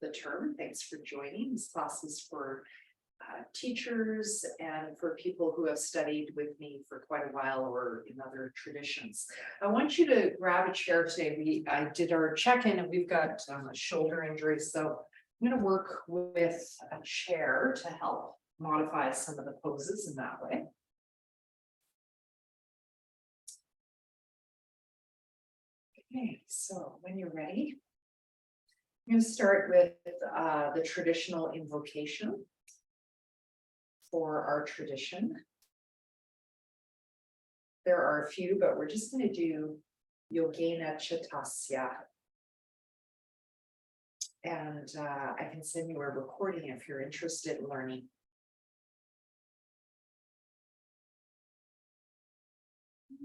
the term. Thanks for joining. This class is for teachers and for people who have studied with me for quite a while or in other traditions. I want you to grab a chair today. I did our check-in and we've got a shoulder injury, so I'm going to work with a chair to help modify some of the poses in that way. Okay, so when you're ready, I'm going to start with the traditional invocation for our tradition. There are a few, but we're just going to do Yogena Chittasya. And I can send you a recording if you're interested in learning.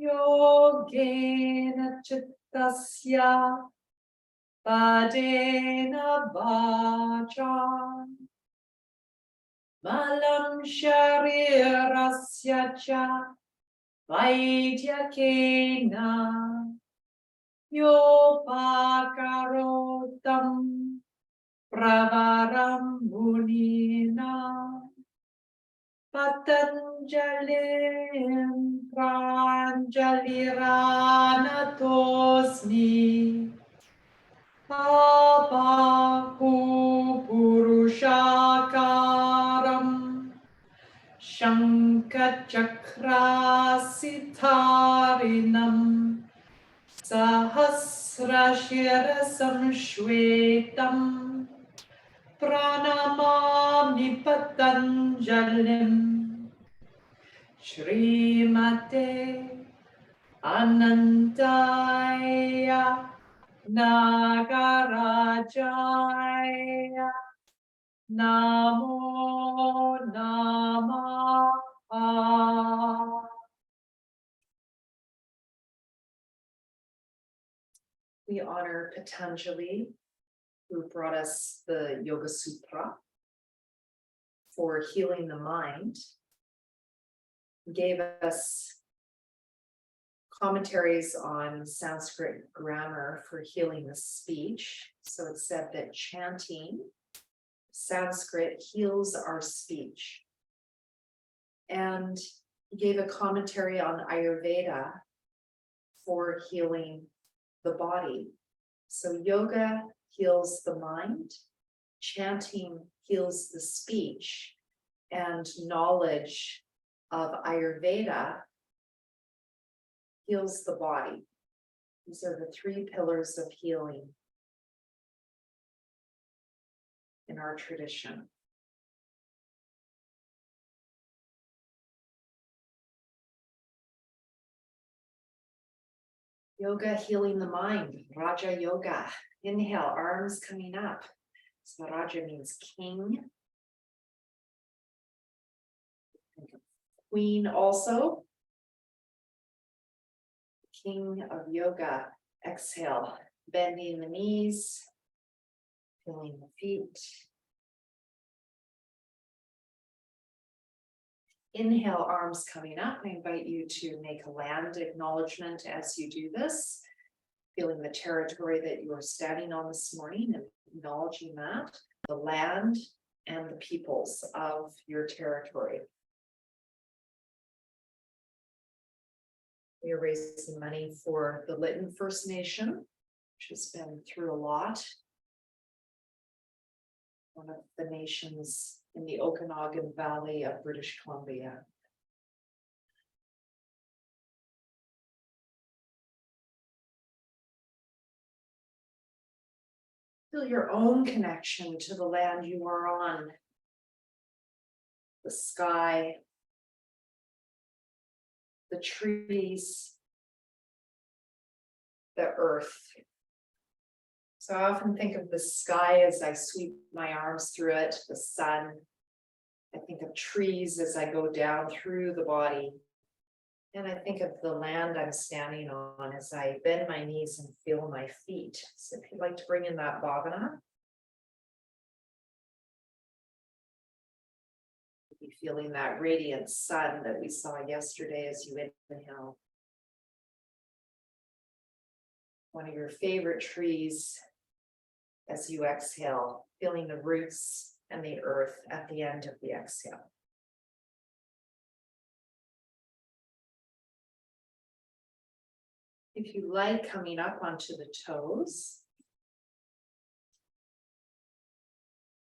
Yogena Chittasya Padena Vacha Malam Sharirasya Cha Vaidyakena Yopakarotam Pravaram Munina Patanjalim Pranjaliranatosmi Papaku Purushakaram Shankachakrasitarinam Sahasrashirasam Shvetam Pranamami Patanjalim Shrimate Anantaya Nagarajaya Namo Namaha. We honor Patanjali, who brought us the Yoga Sutra for healing the mind, gave us commentaries on Sanskrit grammar for healing the speech. So it said that chanting Sanskrit heals our speech. And he gave a commentary on Ayurveda for healing the body. So yoga heals the mind, chanting heals the speech, and knowledge of Ayurveda heals the body. These are the three pillars of healing in our tradition. Yoga healing the mind, Raja Yoga. Inhale, arms coming up. So Raja means king. Queen also. King of yoga. Exhale, bending the knees, feeling the feet. Inhale, arms coming up. I invite you to make a land acknowledgement as you do this, feeling the territory that you are standing on this morning and acknowledging that, the land and the peoples of your territory. We are raising money for the Lytton First Nation, which has been through a lot. One of the nations in the Okanagan Valley of British Columbia. Feel your own connection to the land you are on, the sky, the trees, the earth. So I often think of the sky as I sweep my arms through it, the sun. I think of trees as I go down through the body. And I think of the land I'm standing on as I bend my knees and feel my feet. So if you'd like to bring in that bhavana, you'll be feeling that radiant sun that we saw yesterday as you inhale. One of your favorite trees as you exhale, feeling the roots and the earth at the end of the exhale. If you like, coming up onto the toes.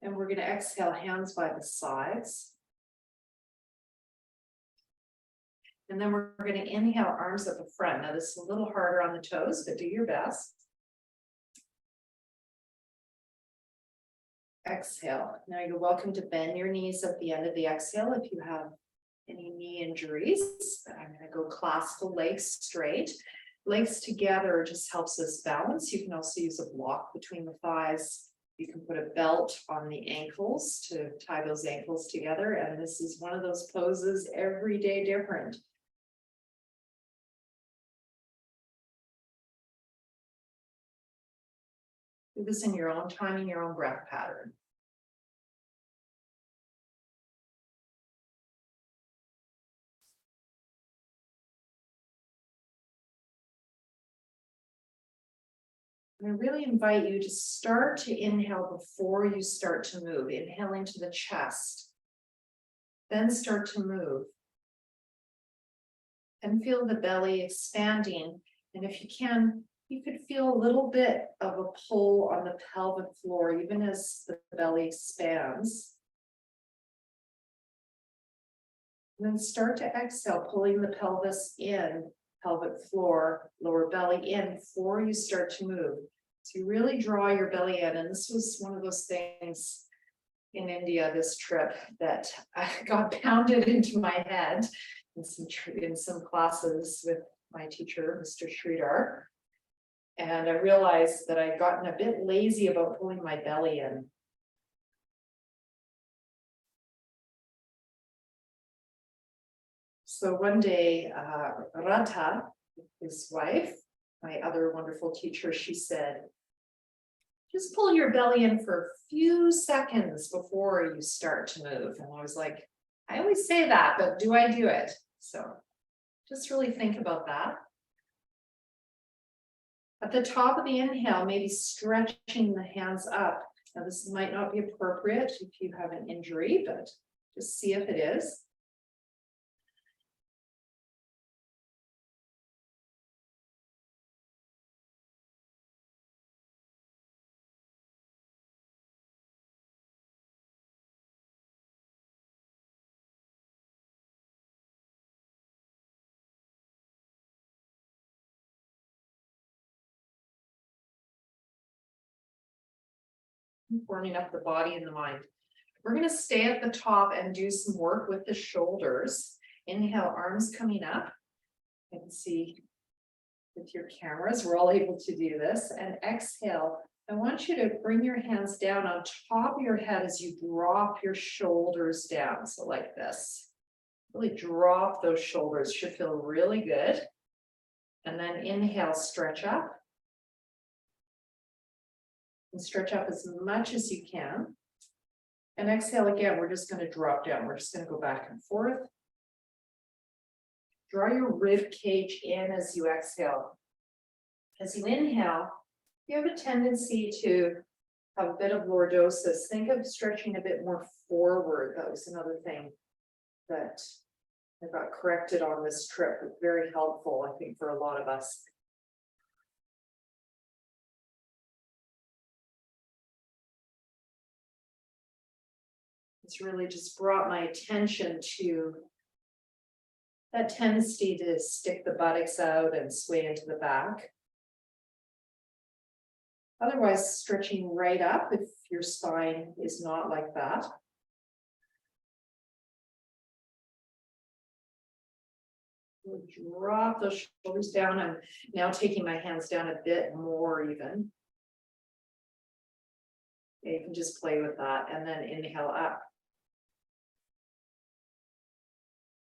And we're going to exhale, hands by the sides. And then we're going to inhale, arms at the front. Now this is a little harder on the toes, but do your best. Exhale. Now you're welcome to bend your knees at the end of the exhale if you have any knee injuries. I'm going to go classical, legs straight. Legs together just helps us balance. You can also use a block between the thighs. You can put a belt on the ankles to tie those ankles together. And this is one of those poses every day different. Do this in your own time, in your own breath pattern. I really invite you to start to inhale before you start to move. Inhale into the chest, then start to move. And feel the belly expanding. And if you can, you could feel a little bit of a pull on the pelvic floor, even as the belly expands. And then start to exhale, pulling the pelvis in, pelvic floor, lower belly in before you start to move. So you really draw your belly in. And this was one of those things in India, this trip, that I got pounded into my head in some classes with my teacher, Mr. Sridhar. And I realized that I'd gotten a bit lazy about pulling my belly in. So one day, Radha, his wife, my other wonderful teacher, she said, just pull your belly in for a few seconds before you start to move. And I was like, I always say that, but do I do it? So just really think about that. At the top of the inhale, maybe stretching the hands up. Now this might not be appropriate if you have an injury, but just see if it is. Warming up the body and the mind. We're going to stay at the top and do some work with the shoulders. Inhale, arms coming up. You can see with your cameras, we're all able to do this. And exhale, I want you to bring your hands down on top of your head as you drop your shoulders down. So like this. Really drop those shoulders. Should feel really good. And then inhale, stretch up. And stretch up as much as you can. And exhale again, we're just going to drop down. We're just going to go back and forth. Draw your rib cage in as you exhale. As you inhale, you have a tendency to have a bit of lordosis. Think of stretching a bit more forward. That was another thing that I got corrected on this trip. It was very helpful, I think, for a lot of us. It's really just brought my attention to that tendency to stick the buttocks out and sway into the back. Otherwise, stretching right up if your spine is not like that. We'll drop those shoulders down. I'm now taking my hands down a bit more even. You can just play with that and then inhale up.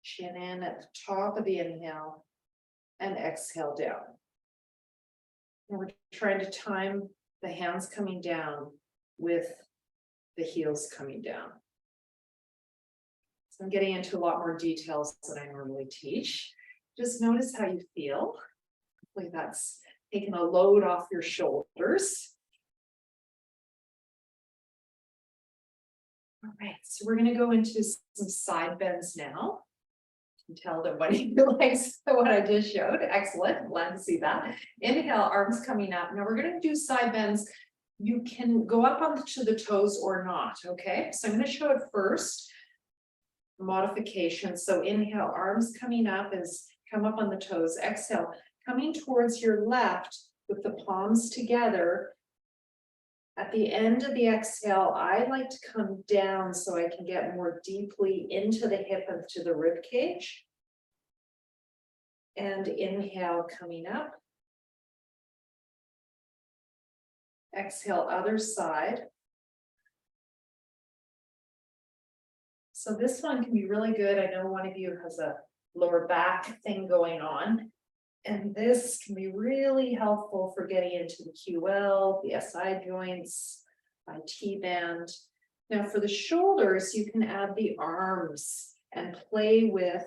Chin in at the top of the inhale and exhale down. And we're trying to time the hands coming down with the heels coming down. So I'm getting into a lot more details than I normally teach. Just notice how you feel. Hopefully that's taken a load off your shoulders. All right, so we're going to go into some side bends now. You can tell that one of you likes what I just showed. Excellent. Glad to see that. Inhale, arms coming up. Now we're going to do side bends. You can go up onto the toes or not. Okay, so I'm going to show it first. Modification. So inhale, arms coming up as come up on the toes. Exhale, coming towards your left with the palms together. At the end of the exhale, I like to come down so I can get more deeply into the hip and to the rib cage. And inhale, coming up. Exhale, other side. So this one can be really good. I know one of you has a lower back thing going on. And this can be really helpful for getting into the QL, the SI joints, IT band. Now for the shoulders, you can add the arms and play with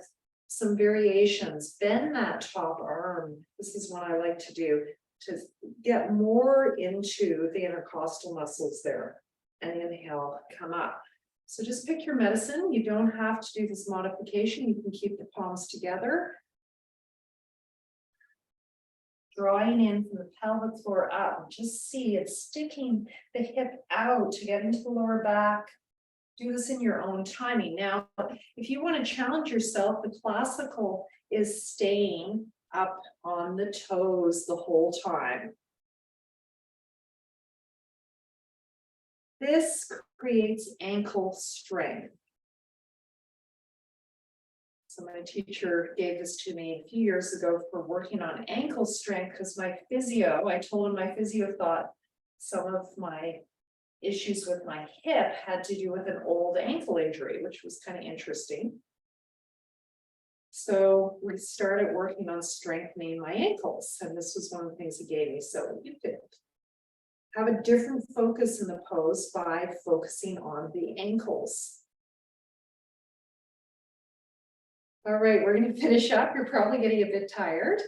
some variations. Bend that top arm. This is what I like to do to get more into the intercostal muscles there. And inhale, come up. So just pick your medicine. You don't have to do this modification. You can keep the palms together. Drawing in from the pelvic floor up, just see it's sticking the hip out to get into the lower back. Do this in your own timing. Now, if you want to challenge yourself, the classical is staying up on the toes the whole time. This creates ankle strength. So my teacher gave this to me a few years ago for working on ankle strength because my physio, I told him my physio thought some of my issues with my hip had to do with an old ankle injury, which was kind of interesting. So we started working on strengthening my ankles, and this was one of the things he gave me. So you could have a different focus in the pose by focusing on the ankles. All right, we're going to finish up. You're probably getting a bit tired.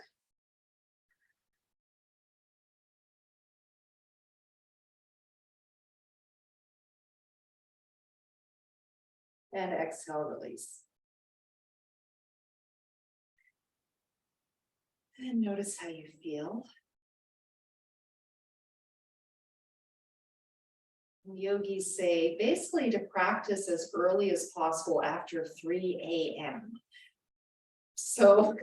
And exhale, release. And notice how you feel. Yogis say basically to practice as early as possible after 3 a.m. So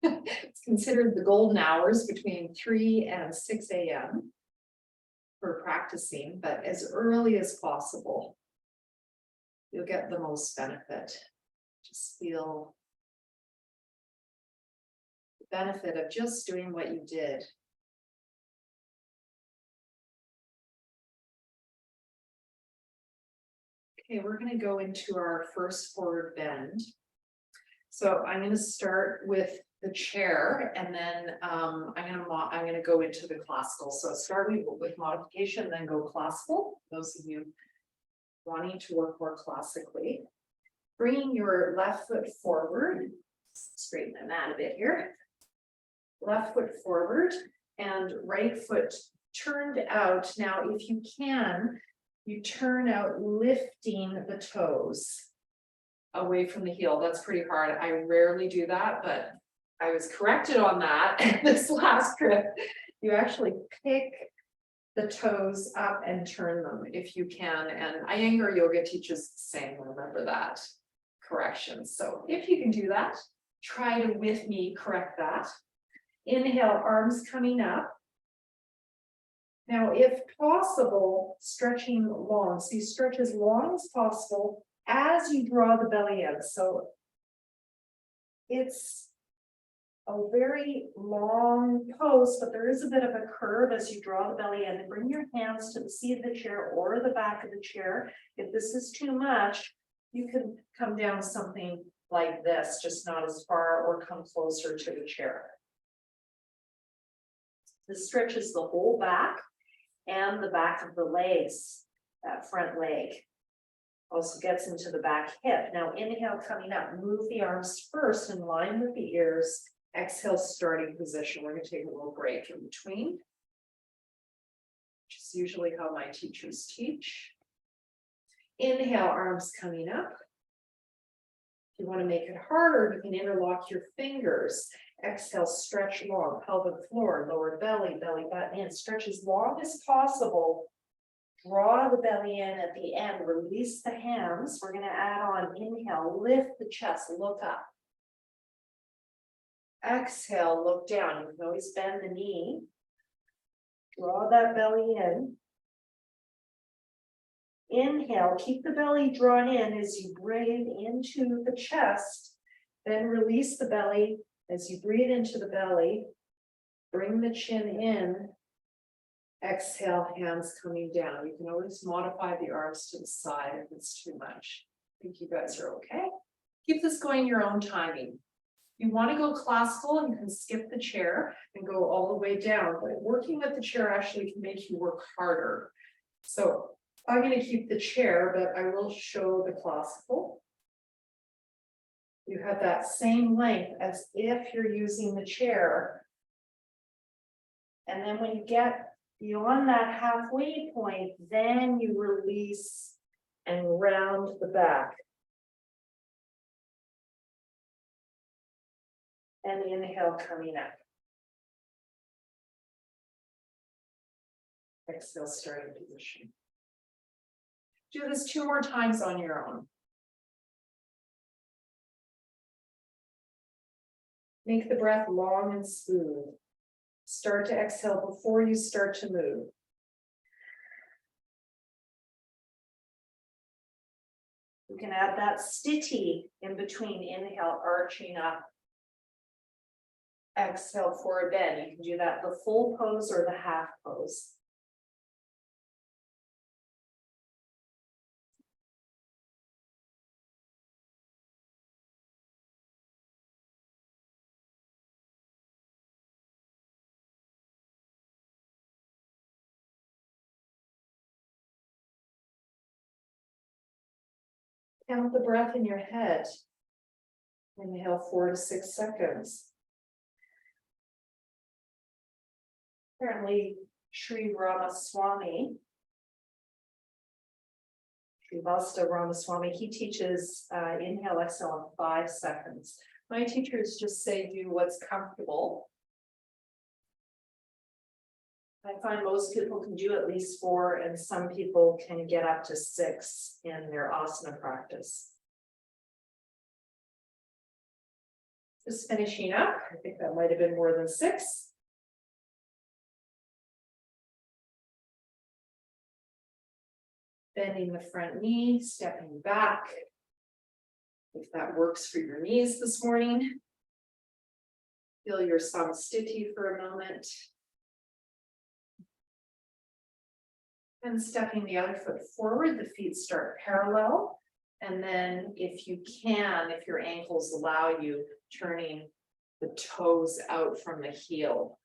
it's considered the golden hours between 3 and 6 a.m. for practicing, but as early as possible, you'll get the most benefit. Just feel the benefit of just doing what you did. Okay, we're going to go into our first forward bend. So I'm going to start with the chair, and then I'm going to go into the classical. So starting with modification, then go classical. Those of you wanting to work more classically, bringing your left foot forward, straighten that a bit here. Left foot forward and right foot turned out. Now, if you can, you turn out lifting the toes away from the heel. That's pretty hard. I rarely do that, but I was corrected on that this last trip. You actually pick the toes up and turn them if you can. And Iyengar yoga teaches the same, remember that correction. So if you can do that, try to with me correct that. Inhale, arms coming up. Now, if possible, stretching long. So you stretch as long as possible as you draw the belly in. So it's a very long pose, but there is a bit of a curve as you draw the belly in. And bring your hands to the seat of the chair or the back of the chair. If this is too much, you can come down something like this, just not as far, or come closer to the chair. This stretches the whole back and the back of the legs, that front leg. Also gets into the back hip. Now inhale, coming up, move the arms first in line with the ears. Exhale, starting position. We're going to take a little break in between, which is usually how my teachers teach. Inhale, arms coming up. If you want to make it harder, you can interlock your fingers. Exhale, stretch long, pelvic floor, lower belly, belly button in. Stretch as long as possible. Draw the belly in at the end, release the hands. We're going to add on, inhale, lift the chest, look up. Exhale, look down. You can always bend the knee. Draw that belly in. Inhale, keep the belly drawn in as you breathe into the chest. Then release the belly as you breathe into the belly. Bring the chin in. Exhale, hands coming down. You can always modify the arms to the side if it's too much. I think you guys are okay. Keep this going your own timing. You want to go classical, you can skip the chair and go all the way down, but working with the chair actually can make you work harder. So I'm going to keep the chair, but I will show the classical. You have that same length as if you're using the chair. And then when you get beyond that halfway point, then you release and round the back. And inhale coming up. Exhale, starting position. Do this 2 more times on your own. Make the breath long and smooth. Start to exhale before you start to move. You can add that stiti in between inhale, arching up. Exhale, forward bend. You can do that the full pose or the half pose. Count the breath in your head. Inhale 4 to 6 seconds. Apparently, Sri Ramaswamy, Srivasta Ramaswamy, he teaches inhale, exhale in 5 seconds. My teachers just say do what's comfortable. I find most people can do at least 4, and some people can get up to 6 in their asana practice. Just finishing up, I think that might have been more than 6. Bending the front knee, stepping back. If that works for your knees this morning. Feel your samastiti for a moment. And stepping the other foot forward, the feet start parallel. And then if you can, if your ankles allow you, turning the toes out from the heel.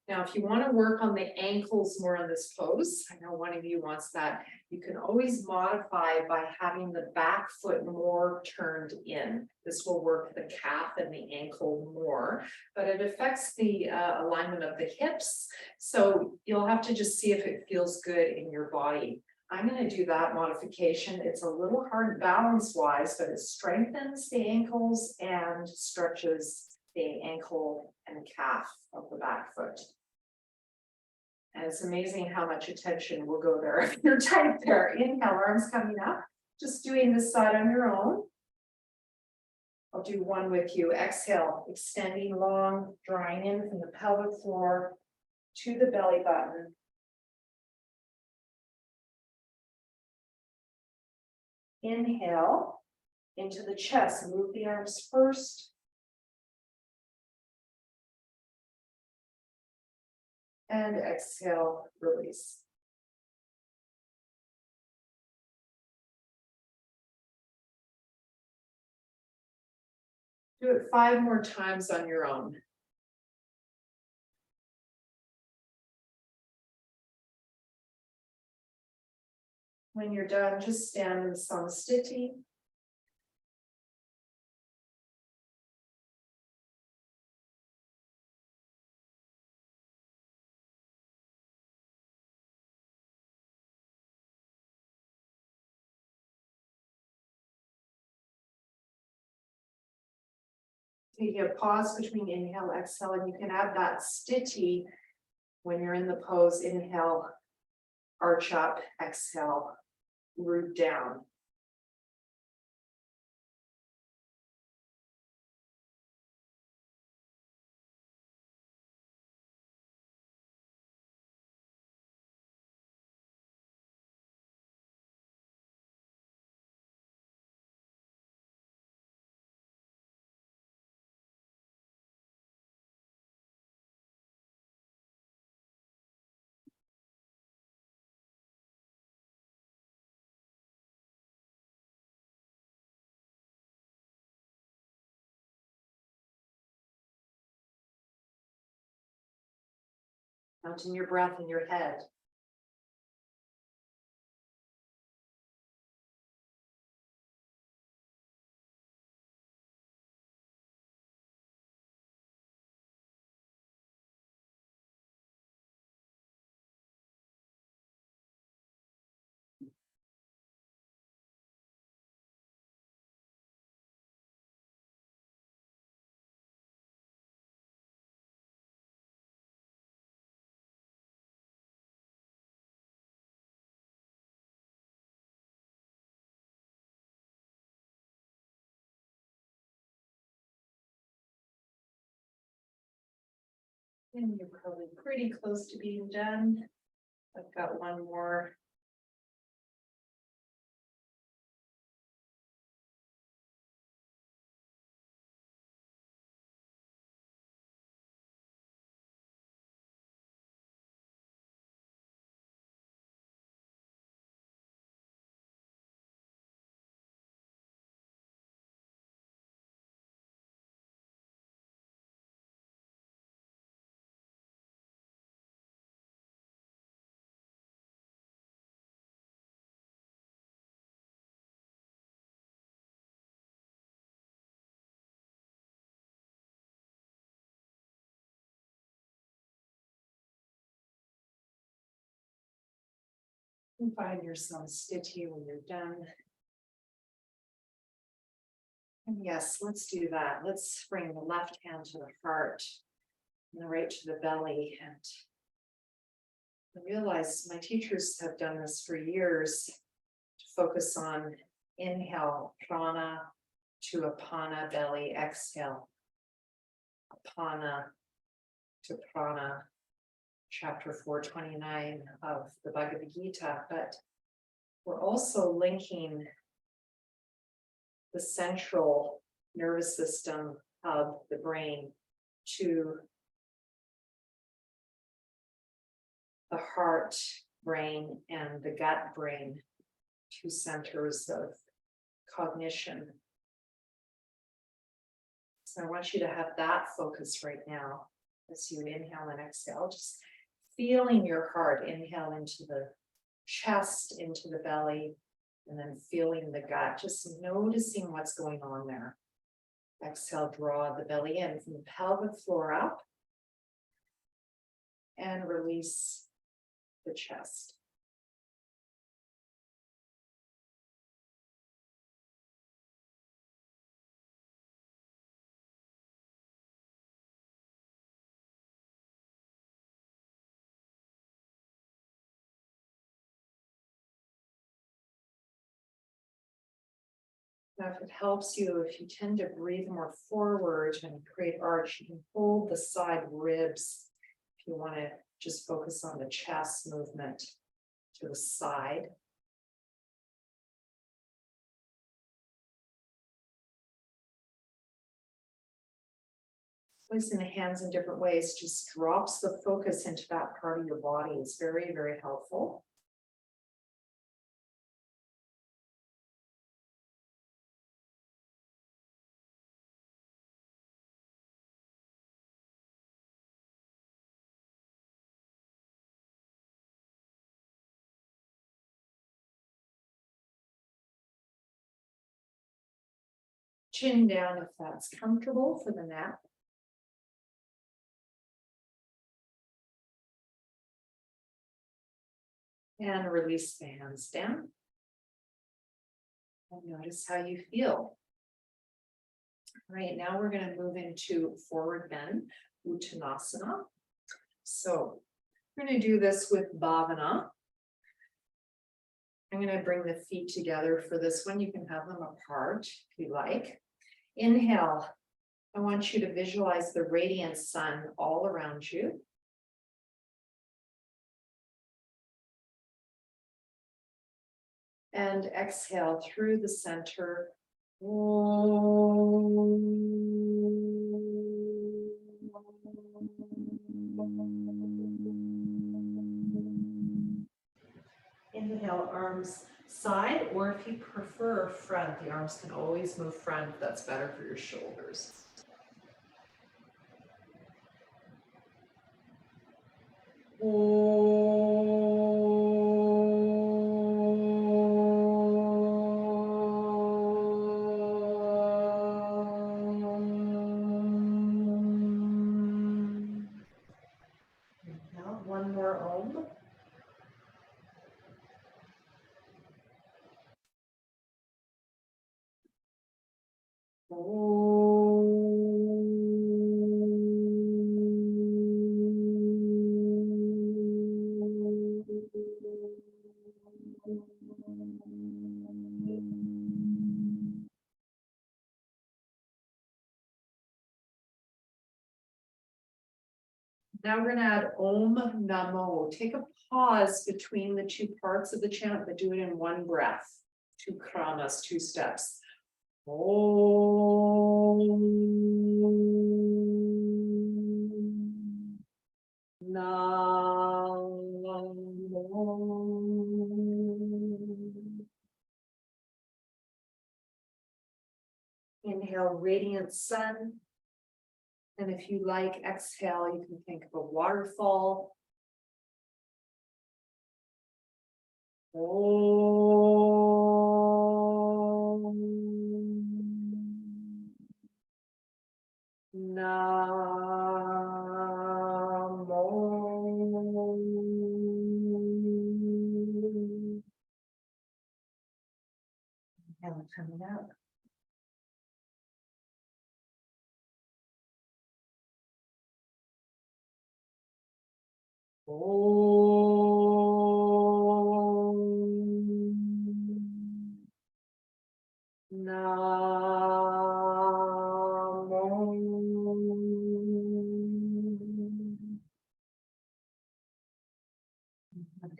Now, if you want to work on the ankles more in this pose, I know one of you wants that, you can always modify by having the back foot more turned in. This will work the calf and the ankle more, but it affects the alignment of the hips. So you'll have to just see if it feels good in your body. I'm going to do that modification. It's a little hard balance-wise, but it strengthens the ankles and stretches the ankle and calf of the back foot. And it's amazing how much attention will go there if you're tight there. Inhale, arms coming up. Just doing this side on your own. I'll do one with you. Exhale, extending long, drawing in from the pelvic floor to the belly button. Inhale into the chest. Move the arms first. And exhale, release. Do it 5 more times on your own. When you're done, just stand in samastiti. You get a pause between inhale, exhale, and you can add that stitty when you're in the pose. Inhale, arch up, exhale, root down. Counting your breath in your head. And you're probably pretty close to being done. I've got one more. And find yourself stitchy when you're done. And yes, let's do that. Let's bring the left hand to the heart and the right to the belly. And I realize my teachers have done this for years to focus on inhale, prana to apana, belly, exhale, apana to prana, chapter 429 of the Bhagavad Gita. But we're also linking the central nervous system of the brain to the heart, brain, and the gut brain, two centers of cognition. So I want you to have that focus right now as you inhale and exhale, just feeling your heart. Inhale into the chest, into the belly, and then feeling the gut, just noticing what's going on there. Exhale, draw the belly in from the pelvic floor up, and release the chest. Now, if it helps you, if you tend to breathe more forward and create arch, you can hold the side ribs. If you want to just focus on the chest movement to the side. Placing the hands in different ways just drops the focus into that part of your body. It's very, very helpful. Chin down if that's comfortable for the nap. And release the hands down. And notice how you feel. All right, now we're going to move into forward bend, Uttanasana. So we're going to do this with bhavana. I'm going to bring the feet together for this one. You can have them apart if you like. Inhale. I want you to visualize the radiant sun all around you. And exhale through the center. Inhale, arms side, or if you prefer front, the arms can always move front. That's better for your shoulders. Inhale, one more Om. Now we're going to add Om Namo. Take a pause between the two parts of the chant, but do it in one breath. 2 kramas, 2 steps. Om Namo. Inhale, radiant sun. And if you like, exhale, you can think of a waterfall. Om Namo. And coming up. Om Namo.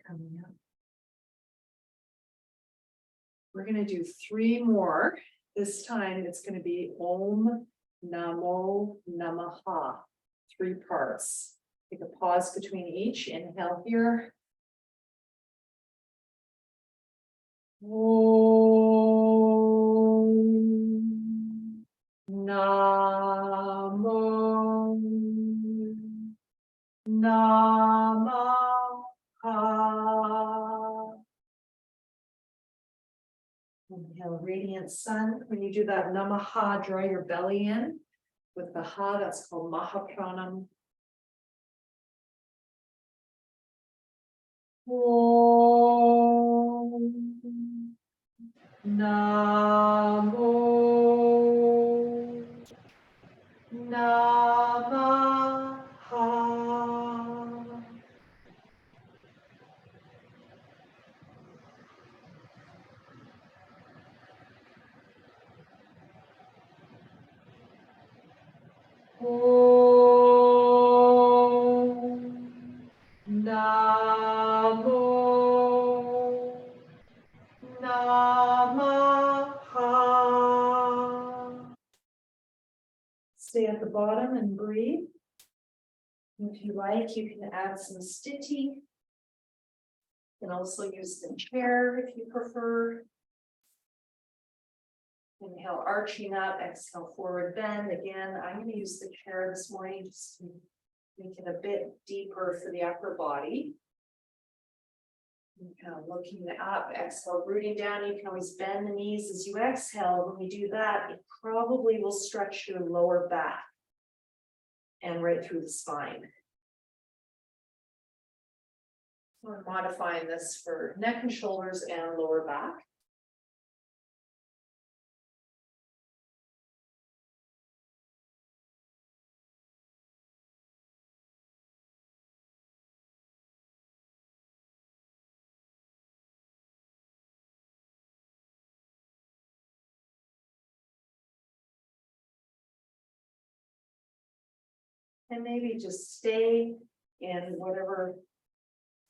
Coming up. We're going to do 3 more. This time it's going to be Om Namo Namaha. 3 parts. Take a pause between each. Inhale here. Om Namo Namaha. Inhale, radiant sun. When you do that Namaha, draw your belly in. With the ha, that's called Mahapranam. Om Namo Namaha. Om Namo Namaha. Stay at the bottom and breathe. And if you like, you can add some sthiti. You can also use the chair if you prefer. Inhale, arching up, exhale, forward bend. Again, I'm going to use the chair this morning just to make it a bit deeper for the upper body. And kind of looking up, exhale, rooting down. You can always bend the knees as you exhale. When we do that, it probably will stretch your lower back and right through the spine. We're modifying this for neck and shoulders and lower back. And maybe just stay in whatever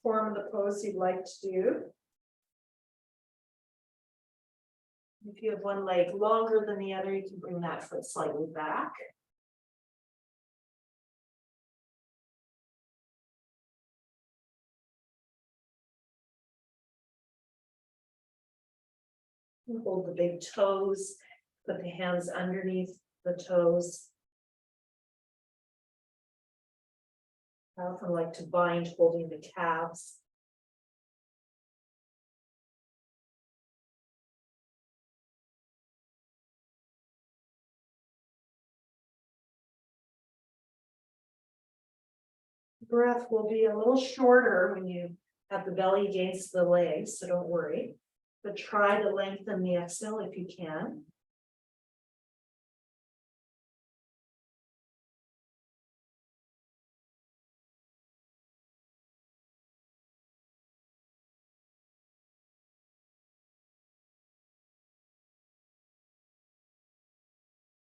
form of the pose you'd like to do. If you have one leg longer than the other, you can bring that foot slightly back. Hold the big toes, put the hands underneath the toes. I often like to bind holding the calves. Breath will be a little shorter when you have the belly against the legs, so don't worry. But try to lengthen the exhale if you can.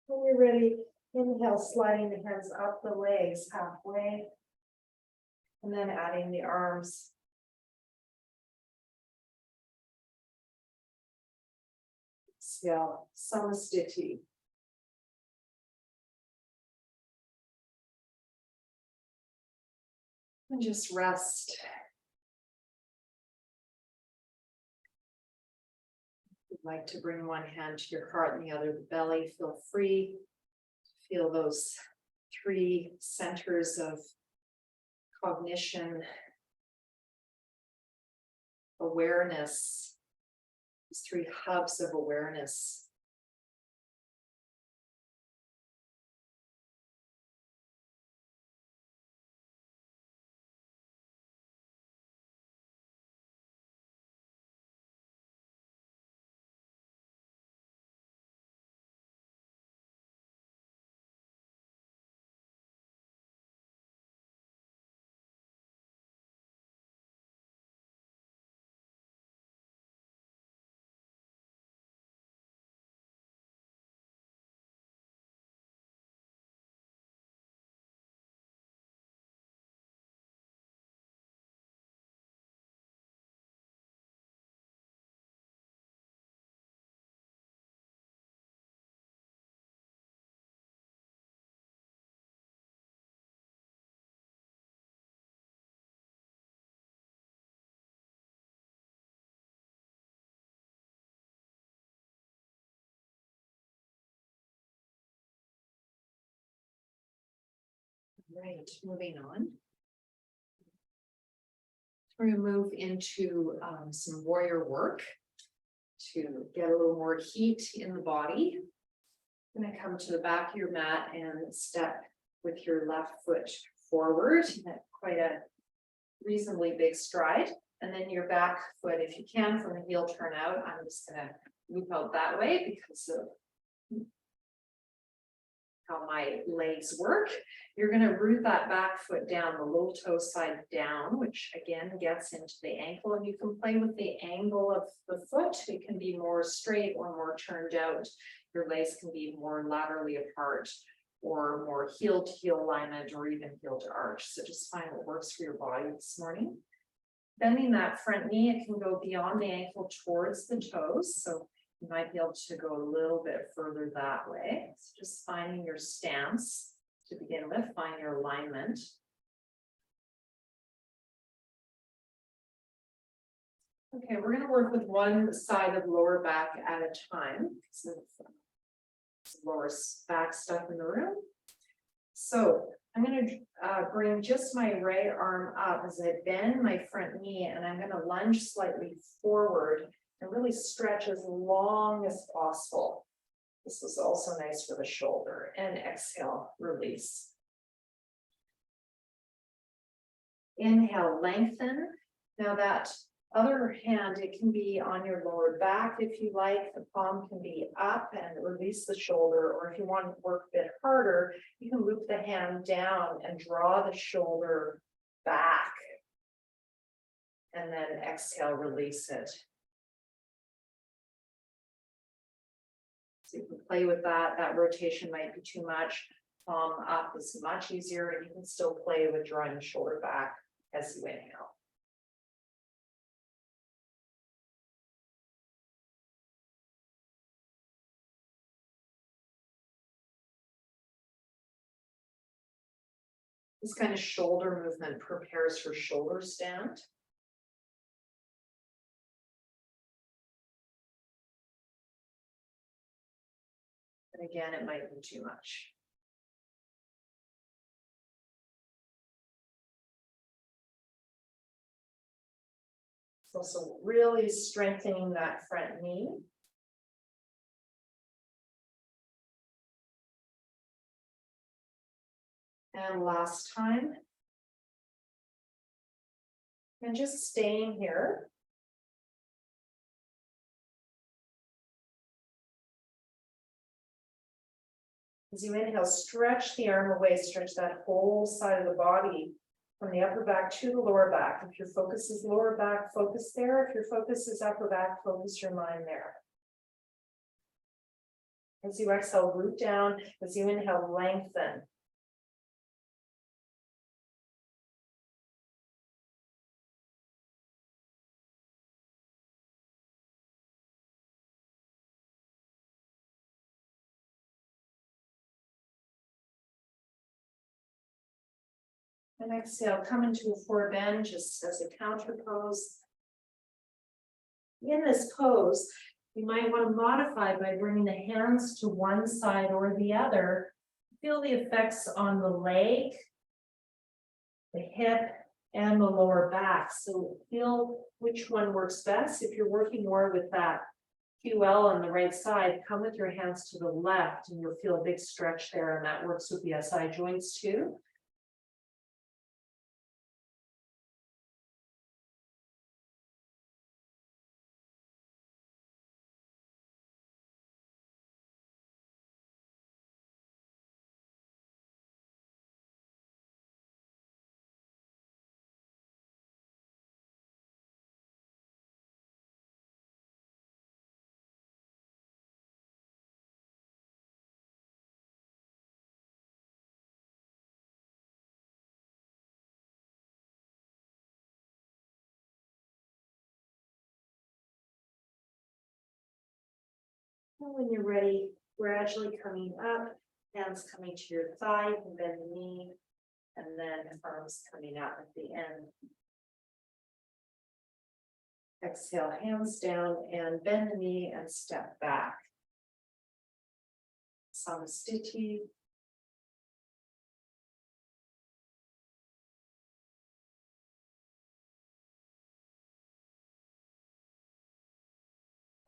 When you're ready, inhale, sliding the hands up the legs halfway. And then adding the arms. Exhale, samastiti. And just rest. If you'd like to bring one hand to your heart and the other the belly, feel free. Feel those three centers of cognition, awareness, these three hubs of awareness. Right, moving on. We're going to move into some warrior work to get a little more heat in the body. I'm going to come to the back of your mat and step with your left foot forward, quite a reasonably big stride. And then your back foot, if you can, from the heel turn out. I'm just going to move out that way because of how my legs work. You're going to root that back foot down, the little toe side down, which again gets into the ankle, and you can play with the angle of the foot. It can be more straight or more turned out. Your legs can be more laterally apart or more heel to heel alignment or even heel to arch. So just find what works for your body this morning. Bending that front knee, it can go beyond the ankle towards the toes. So you might be able to go a little bit further that way. So just finding your stance to begin with, find your alignment. Okay, we're going to work with one side of the lower back at a time. So lower back stuff in the room. So I'm going to bring just my right arm up as I bend my front knee, and I'm going to lunge slightly forward and really stretch as long as possible. This is also nice for the shoulder. And exhale, release. Inhale, lengthen. Now that other hand, it can be on your lower back if you like. The palm can be up and release the shoulder. Or if you want to work a bit harder, you can loop the hand down and draw the shoulder back. And then exhale, release it. So you can play with that. That rotation might be too much. palm up is much easier, and you can still play with drawing the shoulder back as you inhale. This kind of shoulder movement prepares for shoulder stand. And again, it might be too much. It's also really strengthening that front knee. And last time. And just staying here. As you inhale, stretch the arm away, stretch that whole side of the body from the upper back to the lower back. If your focus is lower back, focus there. If your focus is upper back, focus your mind there. As you exhale, root down. As you inhale, lengthen. And exhale, come into a forward bend just as a counter pose. In this pose, you might want to modify by bringing the hands to one side or the other. Feel the effects on the leg, the hip, and the lower back. So feel which one works best. If you're working more with that QL on the right side, come with your hands to the left and you'll feel a big stretch there, and that works with the SI joints too. And when you're ready, gradually coming up, hands coming to your thigh, and bend the knee, and then arms coming out at the end. Exhale, hands down and bend the knee and step back. Samastiti.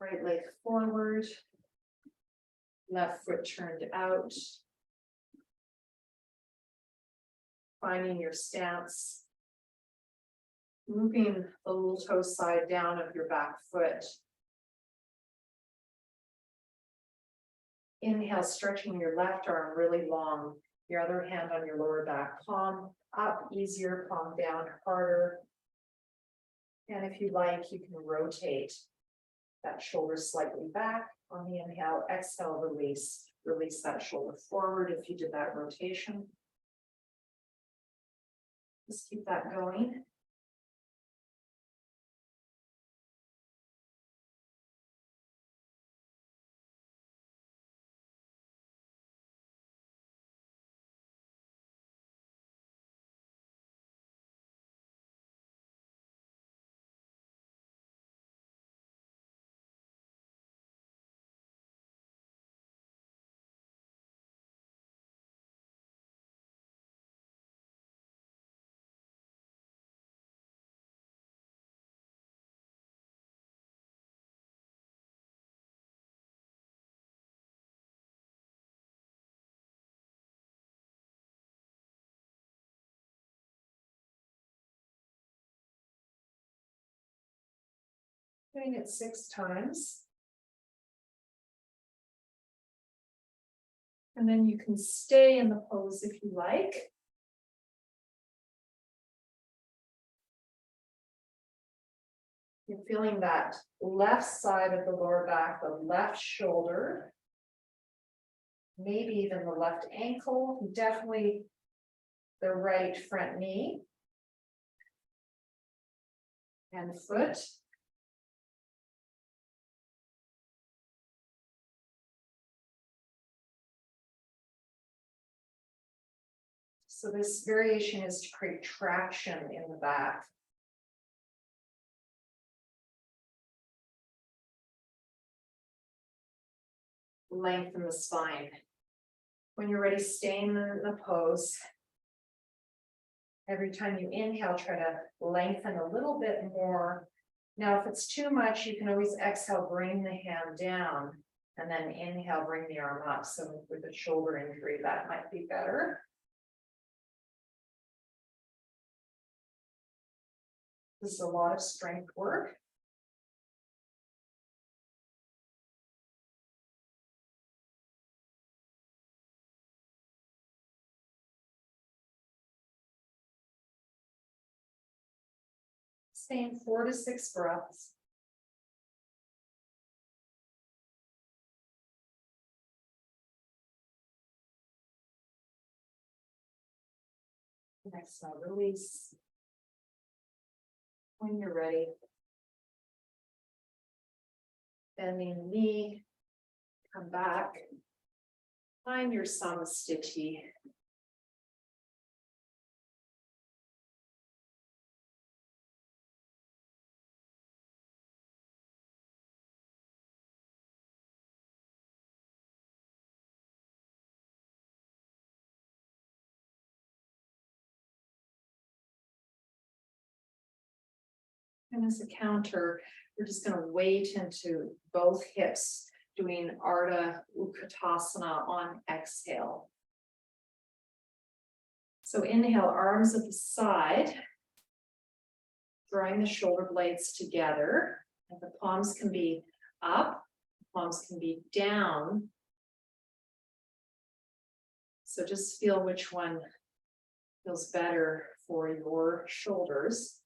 Right leg forward. Left foot turned out. Finding your stance. Moving the little toe side down of your back foot. Inhale, stretching your left arm really long. Your other hand on your lower back, palm up, easier, palm down, harder. And if you like, you can rotate that shoulder slightly back on the inhale. Exhale, release. Release that shoulder forward if you did that rotation. Just keep that going. Doing it 6 times. And then you can stay in the pose if you like. You're feeling that left side of the lower back, the left shoulder. maybe even the left ankle, definitely the right front knee and foot. So this variation is to create traction in the back. Lengthen the spine. When you're ready, stay in the pose. Every time you inhale, try to lengthen a little bit more. Now, if it's too much, you can always exhale, bring the hand down, and then inhale, bring the arm up. So with a shoulder injury, that might be better. This is a lot of strength work. Stay in 4 to 6 breaths. Next, release. When you're ready, bending the knee, come back, find your samastiti. And as a counter, we're just going to weight into both hips, doing Ardha Utkatasana on exhale. So inhale, arms at the side, drawing the shoulder blades together, and the palms can be up, palms can be down. So just feel which one feels better for your shoulders.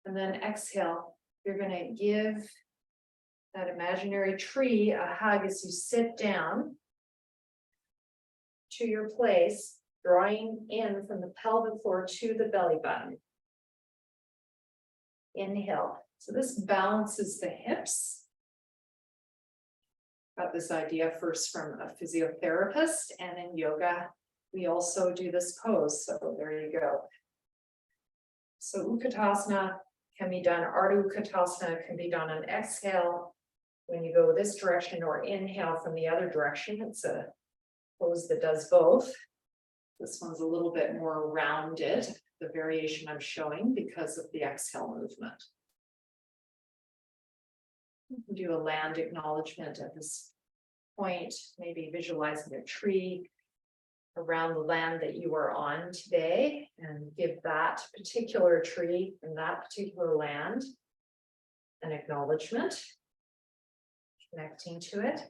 And then exhale, you're going to give that imaginary tree a hug as you sit down to your place, drawing in from the pelvic floor to the belly button. Inhale. So this balances the hips. Got this idea first from a physiotherapist, and in yoga, we also do this pose. So there you go. So Utkatasana can be done, Ardha Utkatasana can be done on exhale when you go this direction, or inhale from the other direction. It's a pose that does both. This one's a little bit more rounded, the variation I'm showing, because of the exhale movement. You can do a land acknowledgement at this point, maybe visualizing a tree around the land that you are on today, and give that particular tree and that particular land an acknowledgement, connecting to it.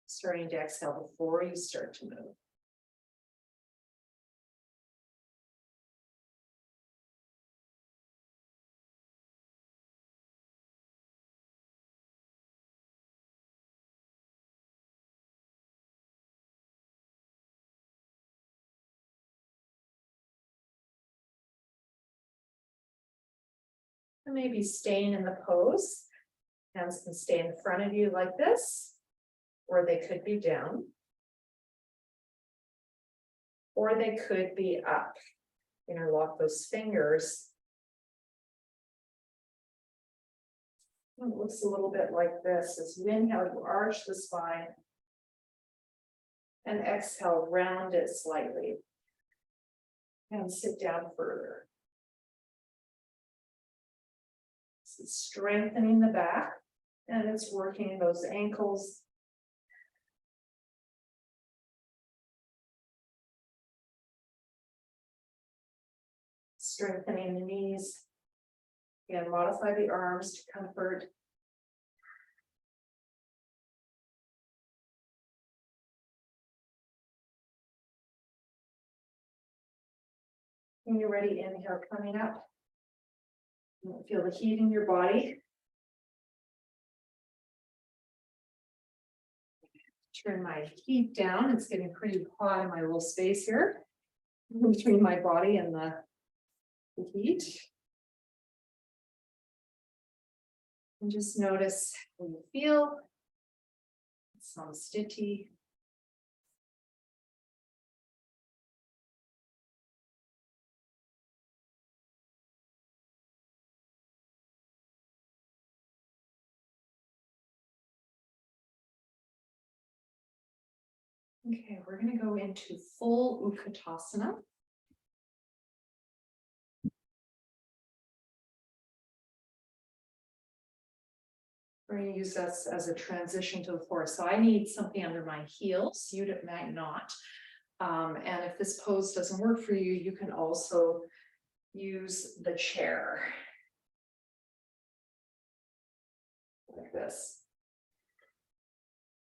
Starting to exhale before you start to move. And maybe staying in the pose. Hands can stay in front of you like this, or they could be down, or they could be up. Interlock those fingers. And it looks a little bit like this. As you inhale, you arch the spine, and exhale, round it slightly, and sit down further. It's strengthening the back, and it's working those ankles. Strengthening the knees. Again, modify the arms to comfort. When you're ready, inhale, coming up. Feel the heat in your body. Turn my heat down. It's getting pretty hot in my little space here between my body and the heat. And just notice how you feel. Some stitchy. Okay, we're going to go into full Utkatasana. We're going to use this as a transition to the floor. So I need something under my heels. You might not. And if this pose doesn't work for you, you can also use the chair. Like this.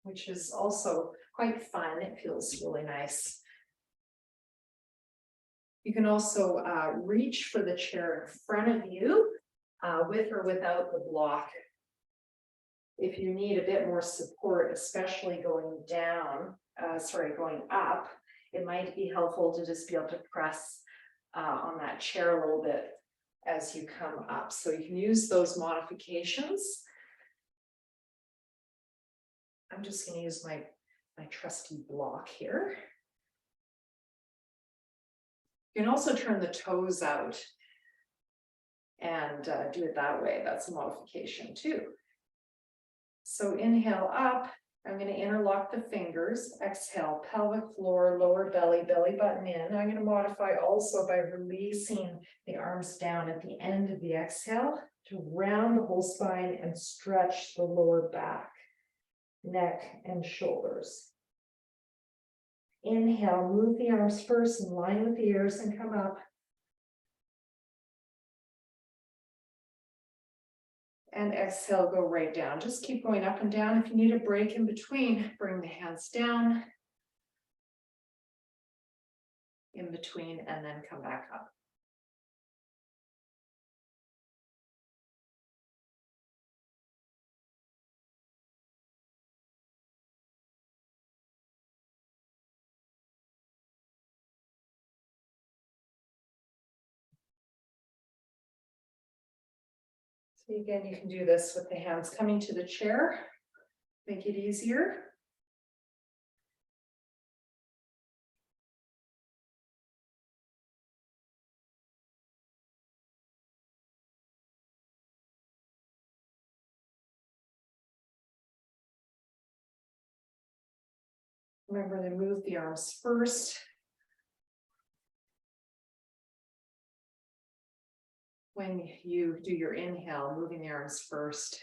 Which is also quite fun. It feels really nice. You can also reach for the chair in front of you with or without the block. If you need a bit more support, especially going going up, it might be helpful to just be able to press on that chair a little bit as you come up. So you can use those modifications. I'm just going to use my trusty block here. You can also turn the toes out and do it that way. That's a modification too. So inhale up. I'm going to interlock the fingers. Exhale, pelvic floor, lower belly, belly button in. I'm going to modify also by releasing the arms down at the end of the exhale to round the whole spine and stretch the lower back, neck, and shoulders. Inhale, move the arms first in line with the ears and come up. And exhale, go right down. Just keep going up and down. If you need a break in between, bring the hands down. In between, and then come back up. So again, you can do this with the hands coming to the chair. Make it easier. Remember to move the arms first. When you do your inhale, moving the arms first.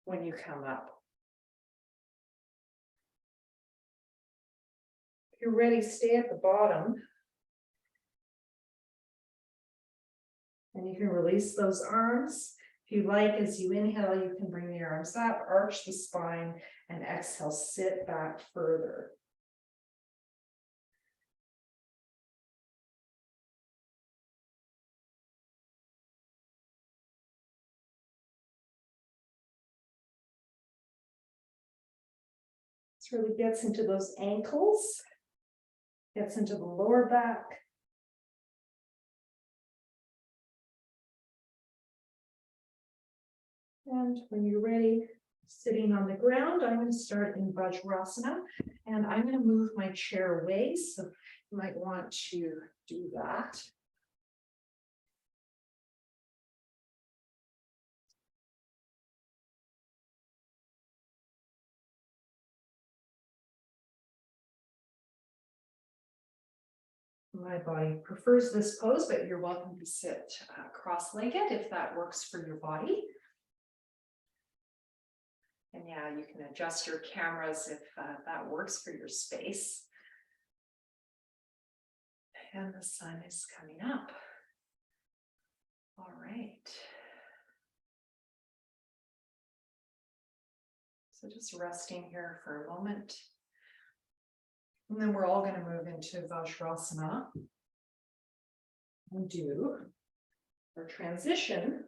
When you come up. If you're ready, stay at the bottom. And you can release those arms. If you like, as you inhale, you can bring the arms up, arch the spine, and exhale, sit back further. This really gets into those ankles, gets into the lower back. And when you're ready, sitting on the ground, I'm going to start in Vajrasana, and I'm going to move my chair away, so you might want to do that. My body prefers this pose, but you're welcome to sit cross-legged if that works for your body. And yeah, you can adjust your cameras if that works for your space. And the sun is coming up. All right. So just resting here for a moment. And then we're all going to move into Vajrasana. And do our transition.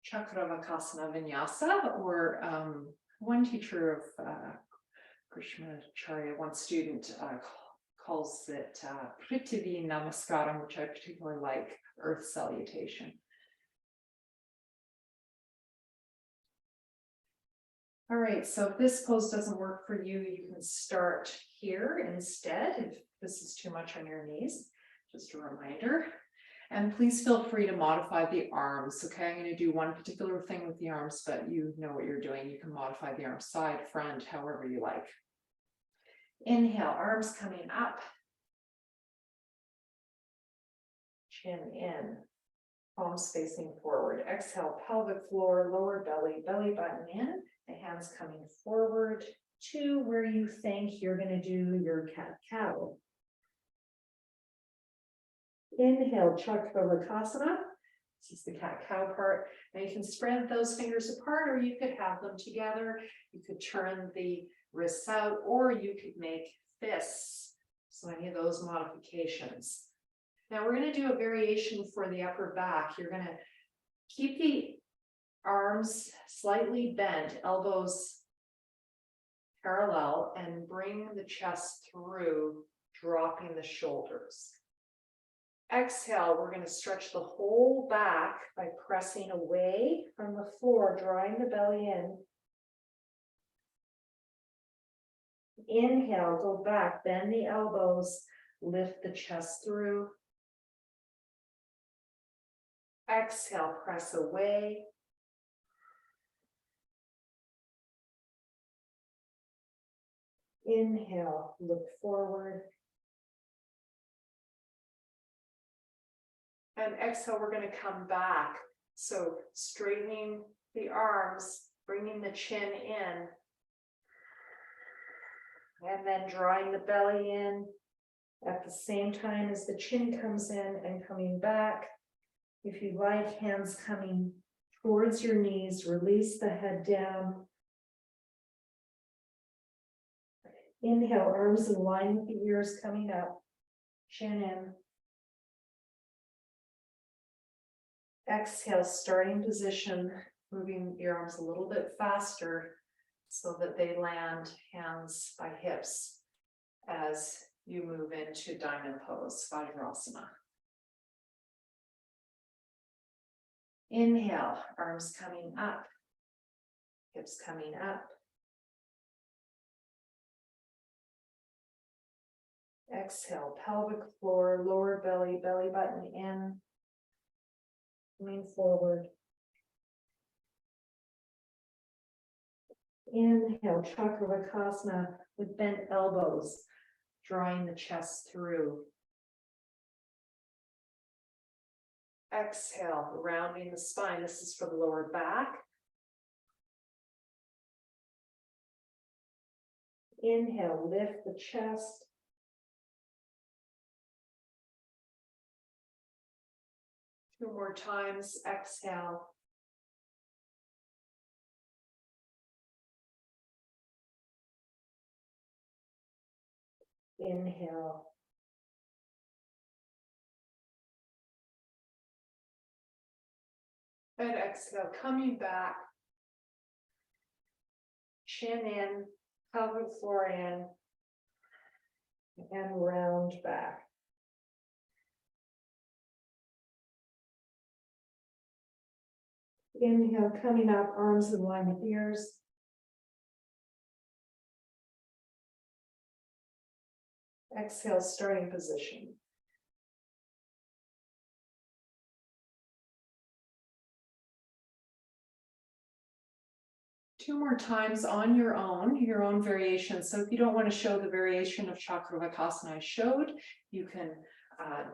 Chakravakasana Vinyasa, or one teacher of Krishnacharya, one student calls it Prithvi Namaskaram, which I particularly like, earth salutation. All right, so if this pose doesn't work for you, you can start here instead, if this is too much on your knees, just a reminder. And please feel free to modify the arms, okay? I'm going to do one particular thing with the arms, but you know what you're doing. You can modify the arms side, front, however you like. Inhale, arms coming up. Chin in, palms facing forward. Exhale, pelvic floor, lower belly, belly button in. The hands coming forward to where you think you're going to do your cat-cow. Inhale, Chakravakasana. This is the cat-cow part. Now you can spread those fingers apart, or you could have them together. You could turn the wrists out, or you could make fists. So any of those modifications. Now we're going to do a variation for the upper back. You're going to keep the arms slightly bent, elbows parallel, and bring the chest through, dropping the shoulders. Exhale, we're going to stretch the whole back by pressing away from the floor, drawing the belly in. Inhale, go back, bend the elbows, lift the chest through. Exhale, press away. Inhale, look forward. And exhale, we're going to come back. So straightening the arms, bringing the chin in. And then drawing the belly in at the same time as the chin comes in and coming back. If you like, hands coming towards your knees, release the head down. Inhale, arms in line with the ears coming up, chin in. Exhale, starting position, moving your arms a little bit faster so that they land hands by hips as you move into diamond pose, Vajrasana. Inhale, arms coming up, hips coming up. Exhale, pelvic floor, lower belly, belly button in. Lean forward. Inhale, Chakravakasana with bent elbows, drawing the chest through. Exhale, rounding the spine. This is for the lower back. Inhale, lift the chest. Two more times, exhale. Inhale. And exhale, coming back. Chin in, pelvic floor in, and round back. Inhale, coming up, arms in line with ears. Exhale, starting position. Two more times on your own variation. So if you don't want to show the variation of Chakravakasana I showed, you can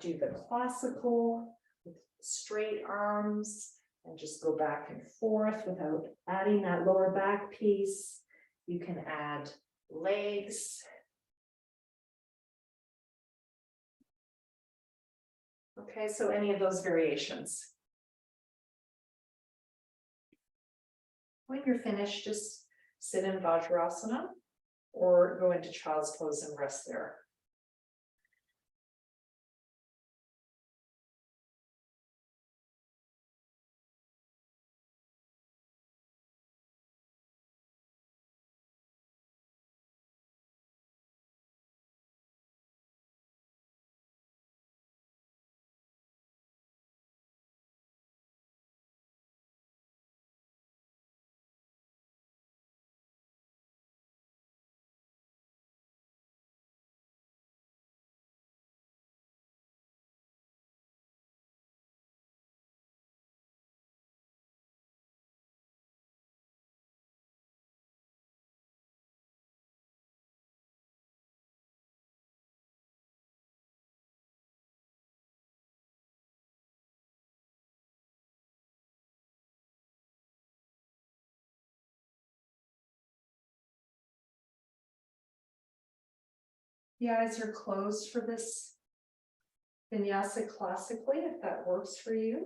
do the classical with straight arms and just go back and forth without adding that lower back piece. You can add legs. Okay, so any of those variations. When you're finished, just sit in Vajrasana or go into child's pose and rest there. The eyes are closed for this vinyasa classically, if that works for you.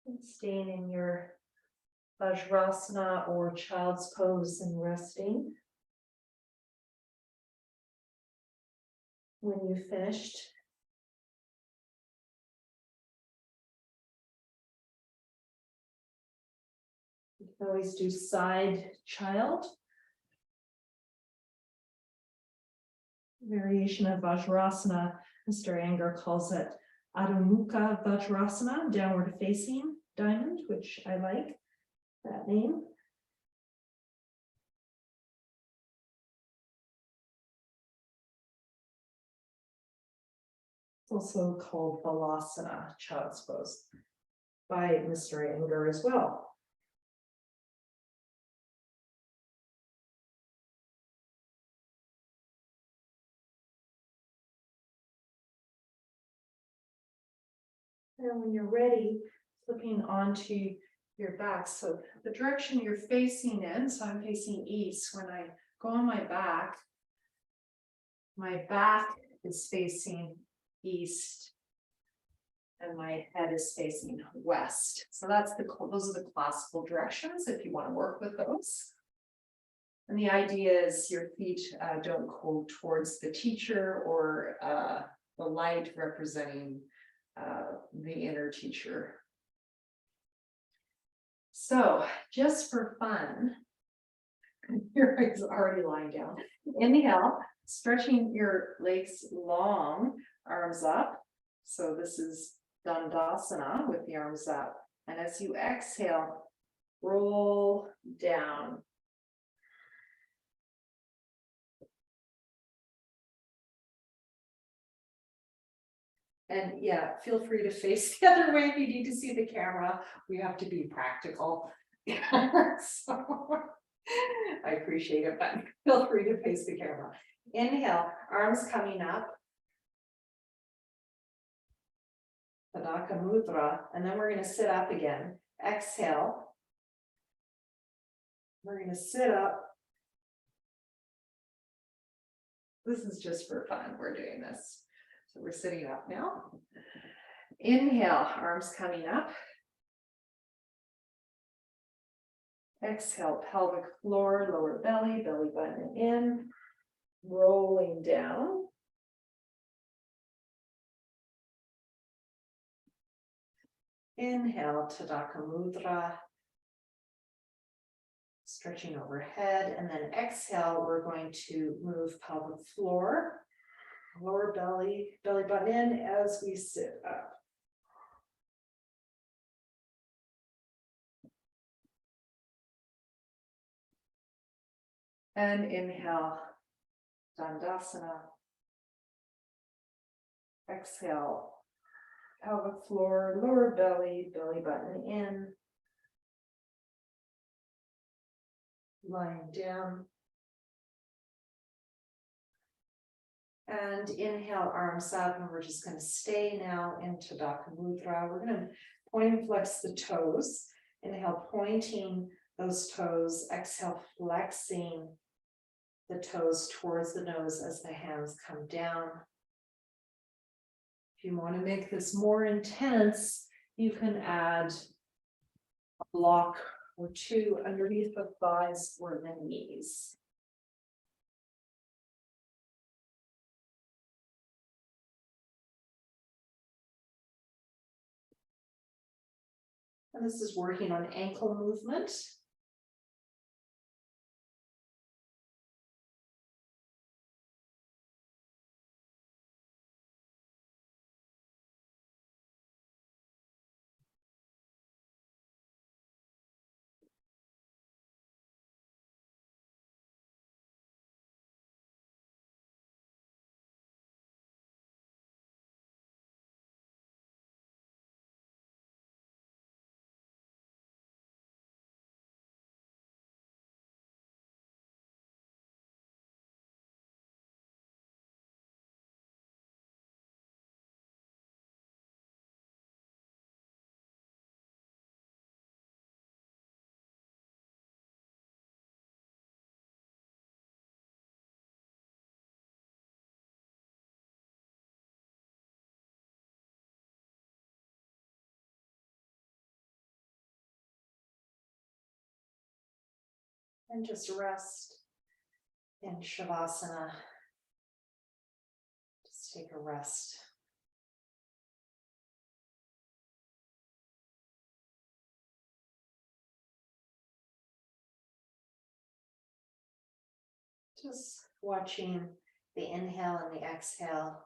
And staying in your Vajrasana or child's pose and resting. When you've finished, you can always do side child. Variation of Vajrasana, Mr. Anger calls it Adho Vajrasana, downward facing diamond, which I like that name. It's also called Balasana, child's pose, by Mr. Anger as well. And when you're ready, flipping onto your back. So the direction you're facing in, so I'm facing east. When I go on my back is facing east and my head is facing west. So those are the classical directions if you want to work with those. And the idea is your feet don't go towards the teacher or the light representing the inner teacher. So just for fun, here is already lying down. Inhale, stretching your legs long, arms up. So this is Dandasana with the arms up. And as you exhale, roll down. And yeah, feel free to face the other way if you need to see the camera. We have to be practical. So I appreciate it, but feel free to face the camera. Inhale, arms coming up. Tadaka Mudra, and then we're going to sit up again. Exhale. We're going to sit up. This is just for fun. We're doing this. So we're sitting up now. Inhale, arms coming up. Exhale, pelvic floor, lower belly, belly button in, rolling down. Inhale, Tadaka Mudra, stretching overhead, and then exhale, we're going to move pelvic floor, lower belly, belly button in as we sit up. And inhale, Dandasana. Exhale, pelvic floor, lower belly, belly button in. Lying down. And inhale, arms up, and we're just going to stay now in Tadaka Mudra. We're going to point and flex the toes. Inhale, pointing those toes. Exhale, flexing the toes towards the nose as the hands come down. If you want to make this more intense, you can add a block or two underneath the thighs or the knees. And this is working on ankle movement. And just rest in Shavasana. Just take a rest. Just watching the inhale and the exhale.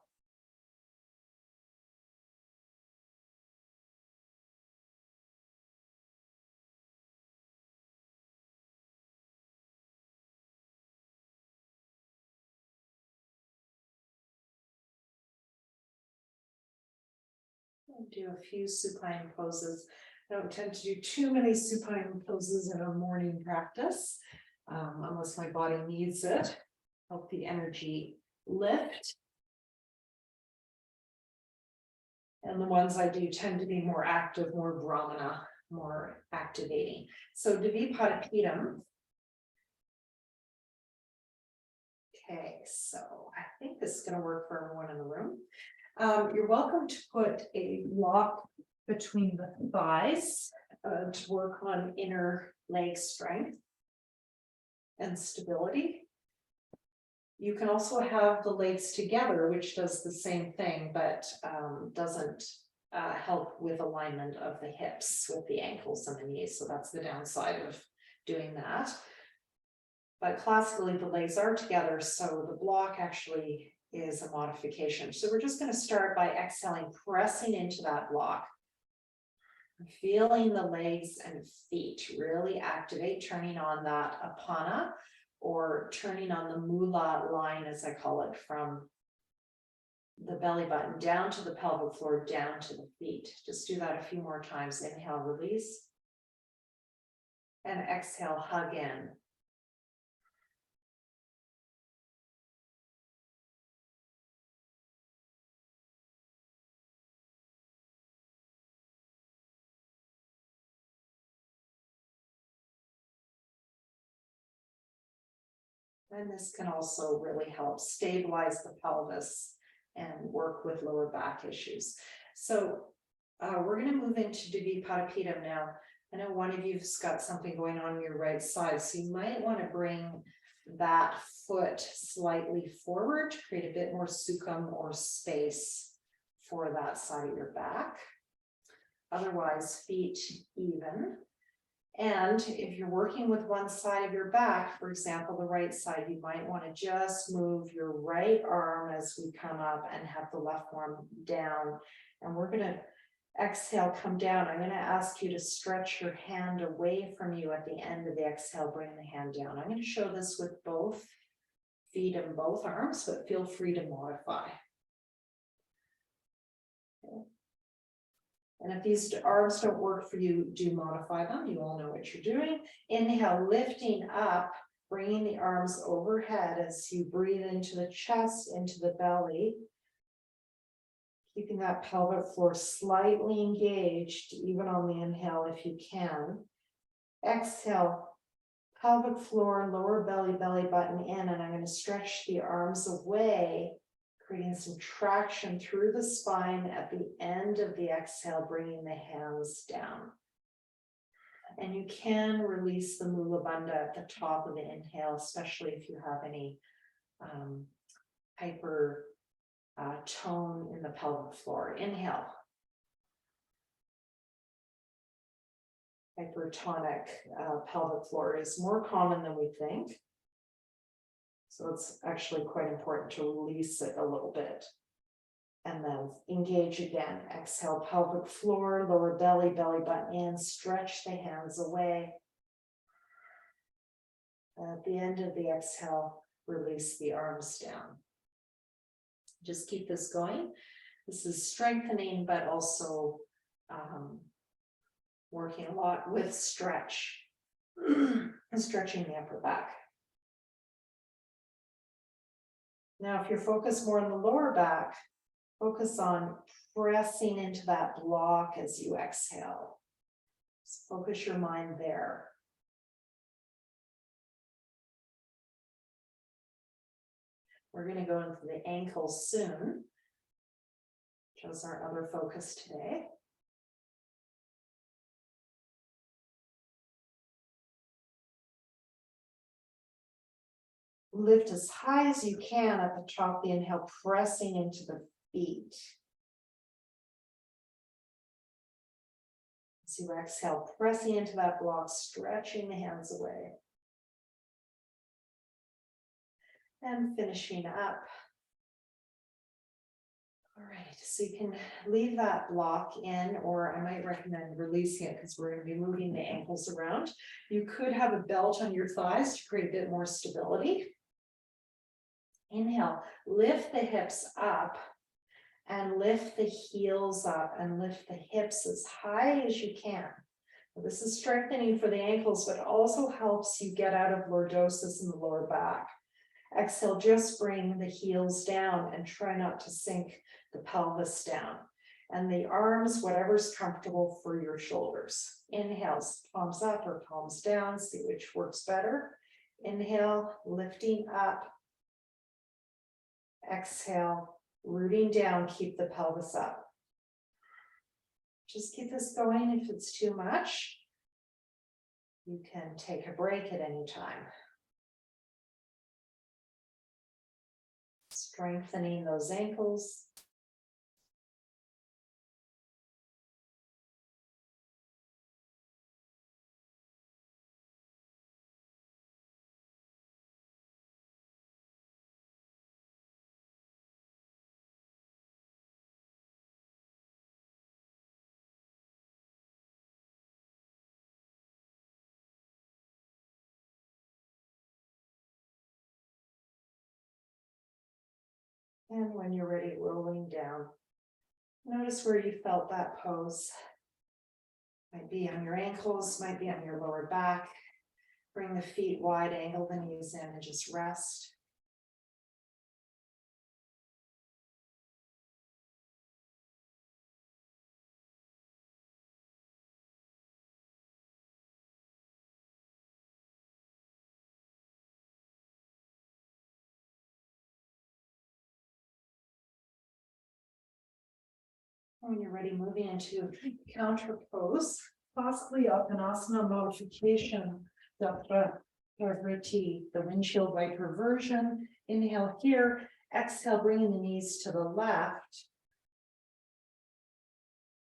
I'll do a few supine poses. I don't tend to do too many supine poses in a morning practice, unless my body needs it. Help the energy lift. And the ones I do tend to be more active, more brahmana, more activating. So Dvipadipedam. Okay, so I think this is going to work for everyone in the room. You're welcome to put a lock between the thighs to work on inner leg strength and stability. You can also have the legs together, which does the same thing, but doesn't help with alignment of the hips with the ankles and the knees. So that's the downside of doing that. But classically, the legs are together, so the block actually is a modification. So we're just going to start by exhaling, pressing into that block. Feeling the legs and feet really activate, turning on that apana, or turning on the mula line, as I call it, from the belly button down to the pelvic floor, down to the feet. Just do that a few more times. Inhale, release. And exhale, hug in. And this can also really help stabilize the pelvis and work with lower back issues. So we're going to move into Dvipadipedam now. I know one of you's got something going on your right side, so you might want to bring that foot slightly forward to create a bit more sukham or space for that side of your back. Otherwise, feet even. And if you're working with one side of your back, for example, the right side, you might want to just move your right arm as we come up and have the left arm down. And we're going to exhale, come down. I'm going to ask you to stretch your hand away from you at the end of the exhale, bring the hand down. I'm going to show this with both feet and both arms, but feel free to modify. Okay. And if these arms don't work for you, do modify them. You all know what you're doing. Inhale, lifting up, bringing the arms overhead as you breathe into the chest, into the belly. Keeping that pelvic floor slightly engaged, even on the inhale if you can. Exhale, pelvic floor, lower belly, belly button in, and I'm going to stretch the arms away, creating some traction through the spine at the end of the exhale, bringing the hands down. And you can release the Mula Bandha at the top of the inhale, especially if you have any hyper tone in the pelvic floor. Inhale. Hypertonic pelvic floor is more common than we think. So it's actually quite important to release it a little bit. And then engage again. Exhale, pelvic floor, lower belly, belly button in, stretch the hands away. At the end of the exhale, release the arms down. Just keep this going. This is strengthening, but also working a lot with stretch and stretching the upper back. Now, if you're focused more on the lower back, focus on pressing into that block as you exhale. Just focus your mind there. We're going to go into the ankles soon, which is our other focus today. Lift as high as you can at the top of the inhale, pressing into the feet. As you exhale, pressing into that block, stretching the hands away. And finishing up. All right, so you can leave that block in, or I might recommend releasing it because we're going to be moving the ankles around. You could have a belt on your thighs to create a bit more stability. Inhale, lift the hips up and lift the heels up and lift the hips as high as you can. This is strengthening for the ankles, but also helps you get out of lordosis in the lower back. Exhale, just bring the heels down and try not to sink the pelvis down. And the arms, whatever's comfortable for your shoulders. Inhale, palms up or palms down, see which works better. Inhale, lifting up. Exhale, rooting down, keep the pelvis up. Just keep this going. If it's too much, you can take a break at any time. Strengthening those ankles. And when you're ready, rolling down. Notice where you felt that pose. Might be on your ankles, might be on your lower back. Bring the feet wide, angle the knees in, and just rest. When you're ready, moving into counter pose, possibly up an asana modification, the windshield wiper version. Inhale here, exhale, bringing the knees to the left.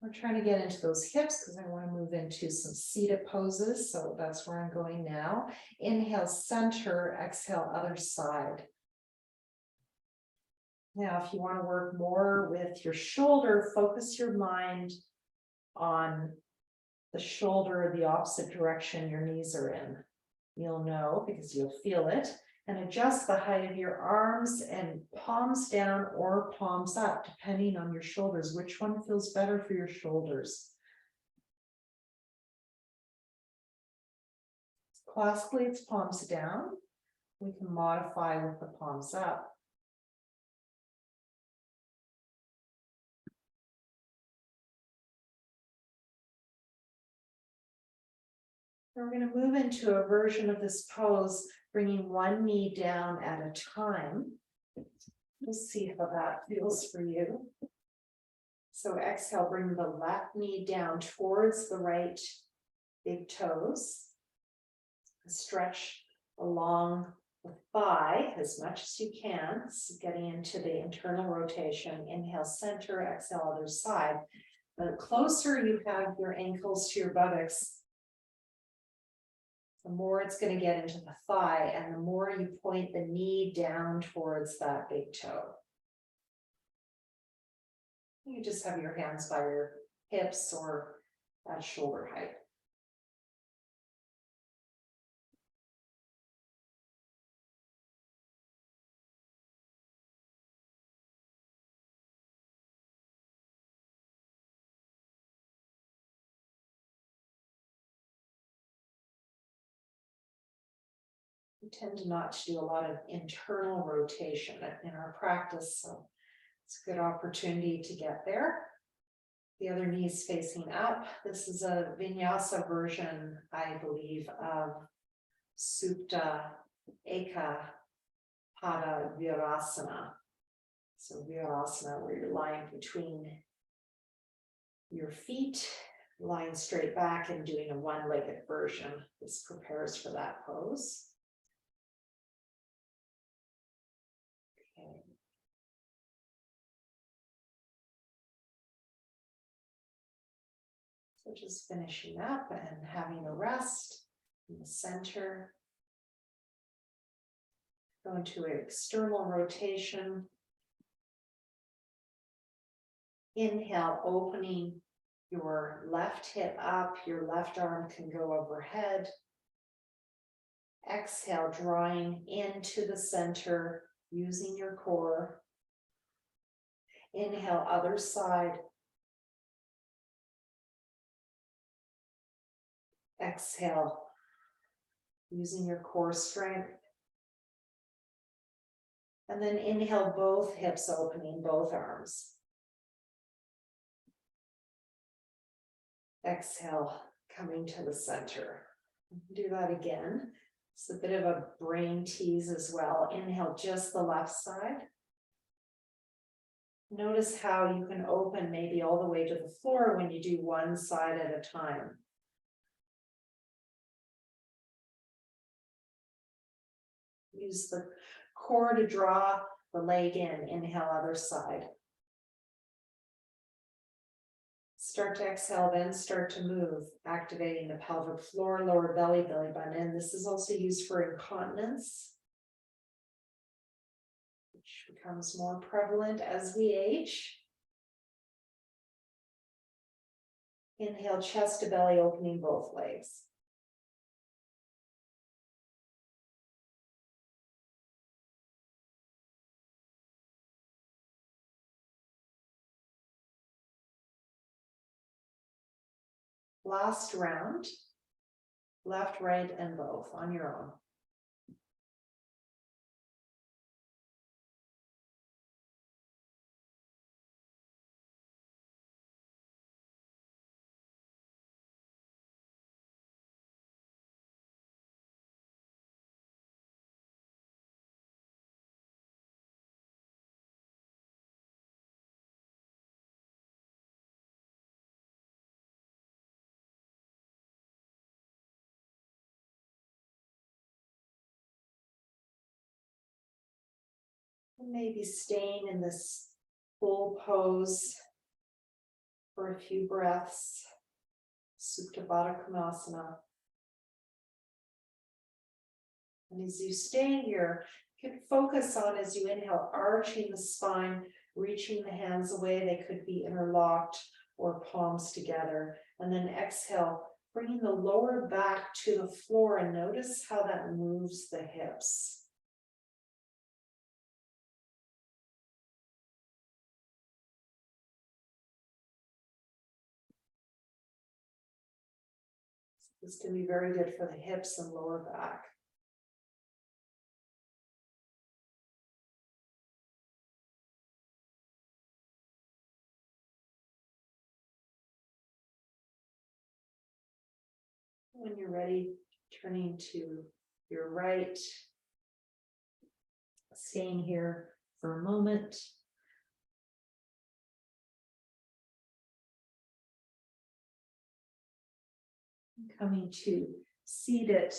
We're trying to get into those hips because I want to move into some seated poses. So that's where I'm going now. Inhale, center, exhale, other side. Now, if you want to work more with your shoulder, focus your mind on the shoulder, the opposite direction your knees are in. You'll know because you'll feel it. And adjust the height of your arms and palms down or palms up, depending on your shoulders. Which one feels better for your shoulders? Classically, it's palms down. We can modify with the palms up. We're going to move into a version of this pose, bringing one knee down at a time. We'll see how that feels for you. So exhale, bring the left knee down towards the right big toes. Stretch along the thigh as much as you can, so getting into the internal rotation. Inhale, center, exhale, other side. The closer you have your ankles to your buttocks, the more it's going to get into the thigh, and the more you point the knee down towards that big toe. You just have your hands by your hips or at shoulder height. We tend to not to do a lot of internal rotation in our practice, so it's a good opportunity to get there. The other knee is facing up. This is a vinyasa version, I believe, of Supta Eka Pada Virasana. So Virasana, where you're lying between your feet, lying straight back and doing a one-legged version. This prepares for that pose. So just finishing up and having a rest in the center. Go into an external rotation. Inhale, opening your left hip up, your left arm can go overhead. Exhale, drawing into the center, using your core. Inhale, other side. Exhale, using your core strength. And then inhale, both hips opening, both arms. Exhale, coming to the center. Do that again. It's a bit of a brain tease as well. Inhale, just the left side. Notice how you can open maybe all the way to the floor when you do one side at a time. Use the core to draw the leg in. Inhale, other side. Start to exhale, then start to move, activating the pelvic floor, lower belly, belly button in. This is also used for incontinence, which becomes more prevalent as we age. Inhale, chest to belly, opening both legs. Last round, left, right, and both on your own. Maybe staying in this full pose for a few breaths. Supta Baddha Konasana. And as you stay here, you can focus on, as you inhale, arching the spine, reaching the hands away. They could be interlocked or palms together. And then exhale, bringing the lower back to the floor, and notice how that moves the hips. This can be very good for the hips and lower back. When you're ready, turning to your right, staying here for a moment. Coming to seated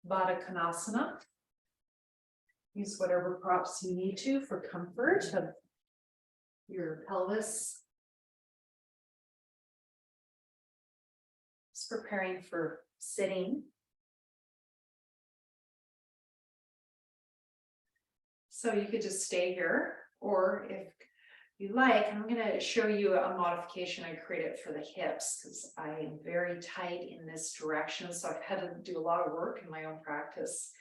Baddha Konasana. Use whatever props you need to for comfort of your pelvis. Just preparing for sitting. So you could just stay here, or if you like, I'm going to show you a modification I created for the hips because I am very tight in this direction. So I've had to do a lot of work in my own practice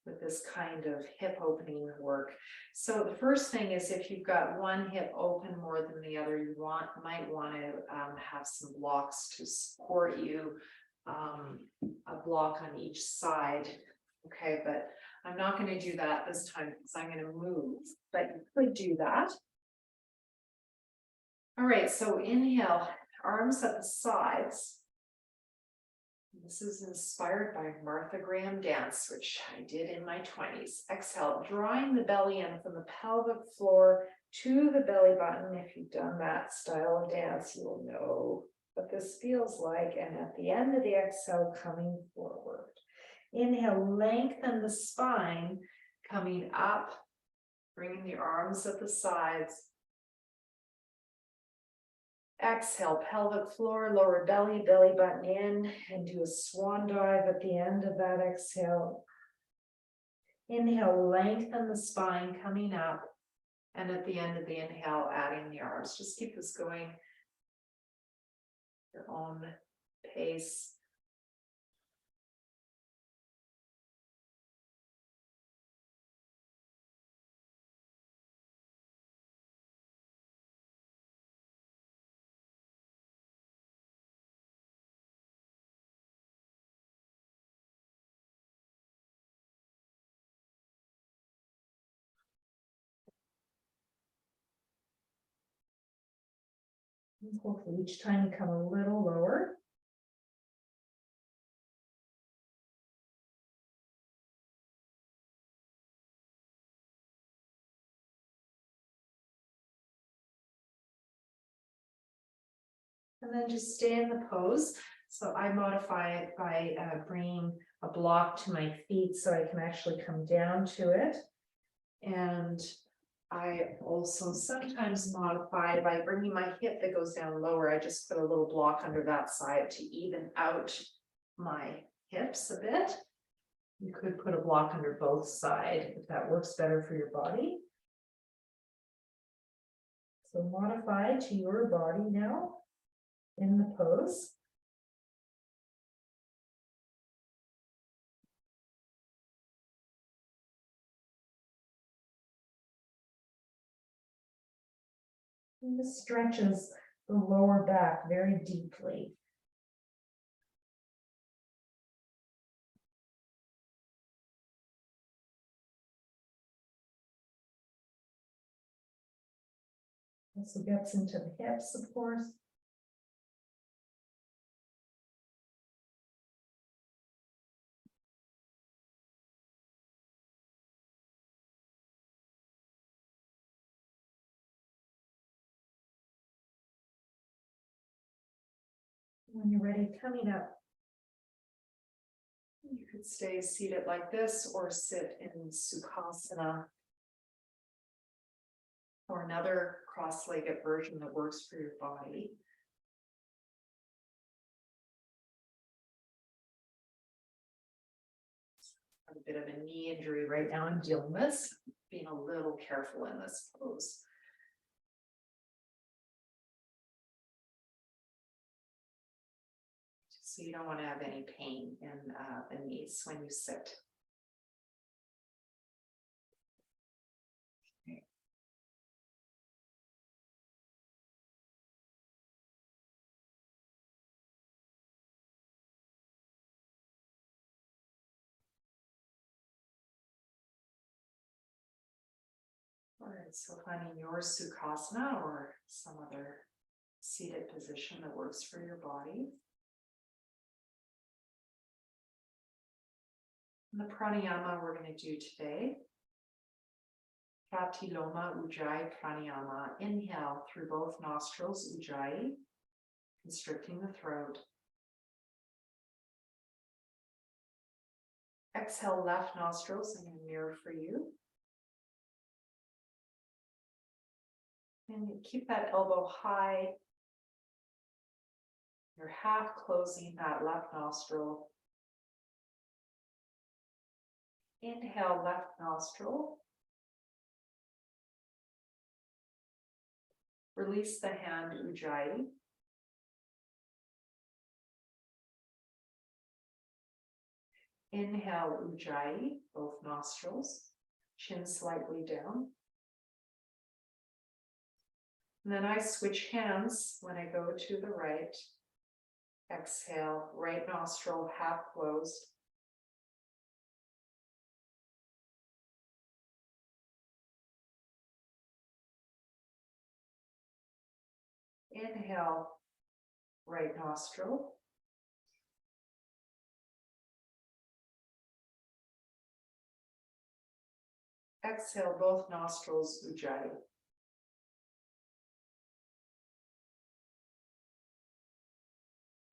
with this kind of hip opening work. So the first thing is if you've got one hip open more than the other, you might want to have some blocks to support you, a block on each side. Okay, but I'm not going to do that this time because I'm going to move, but you could do that. All right, so inhale, arms at the sides. This is inspired by Martha Graham dance, which I did in my 20s. Exhale, drawing the belly in from the pelvic floor to the belly button. If you've done that style of dance, you will know what this feels like. And at the end of the exhale, coming forward. Inhale, lengthen the spine, coming up, bringing the arms at the sides. Exhale, pelvic floor, lower belly, belly button in, and do a swan dive at the end of that exhale. Inhale, lengthen the spine, coming up, and at the end of the inhale, adding the arms. Just keep this going at your own pace. Hopefully each time you come a little lower. And then just stay in the pose. So I modify it by bringing a block to my feet so I can actually come down to it. And I also sometimes modify by bringing my hip that goes down lower. I just put a little block under that side to even out my hips a bit. You could put a block under both sides if that works better for your body. So modify to your body now in the pose. And this stretches the lower back very deeply. Also gets into the hips, of course. When you're ready, coming up, you could stay seated like this or sit in Sukhasana or another cross-legged version that works for your body. I have a bit of a knee injury right now I'm dealing with, being a little careful in this pose. So you don't want to have any pain in the knees when you sit. Okay. All right, so finding your Sukhasana or some other seated position that works for your body. And the pranayama we're going to do today. Pratiloma Ujjayi Pranayama. Inhale through both nostrils, Ujjayi, constricting the throat. Exhale, left nostrils. I'm going to mirror for you. And keep that elbow high. You're half closing that left nostril. Inhale, left nostril. Release the hand, Ujjayi. Inhale, Ujjayi, both nostrils, chin slightly down. And then I switch hands when I go to the right. Exhale, right nostril half closed. Inhale, right nostril. Exhale, both nostrils, Ujjayi.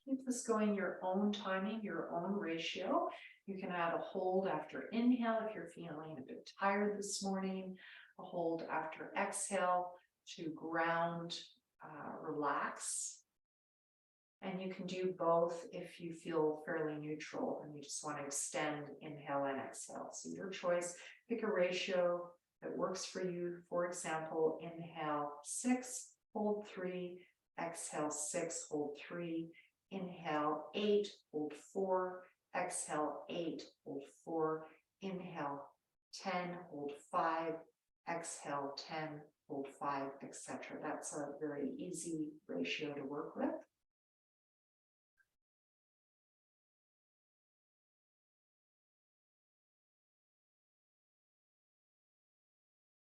Keep this going your own timing, your own ratio. You can add a hold after inhale if you're feeling a bit tired this morning, a hold after exhale to ground, relax. And you can do both if you feel fairly neutral and you just want to extend inhale and exhale. So your choice, pick a ratio that works for you. For example, inhale 6, hold 3, exhale 6, hold 3, inhale 8, hold 4, exhale 8, hold 4, inhale 10, hold 5, exhale 10, hold 5, etc. That's a very easy ratio to work with.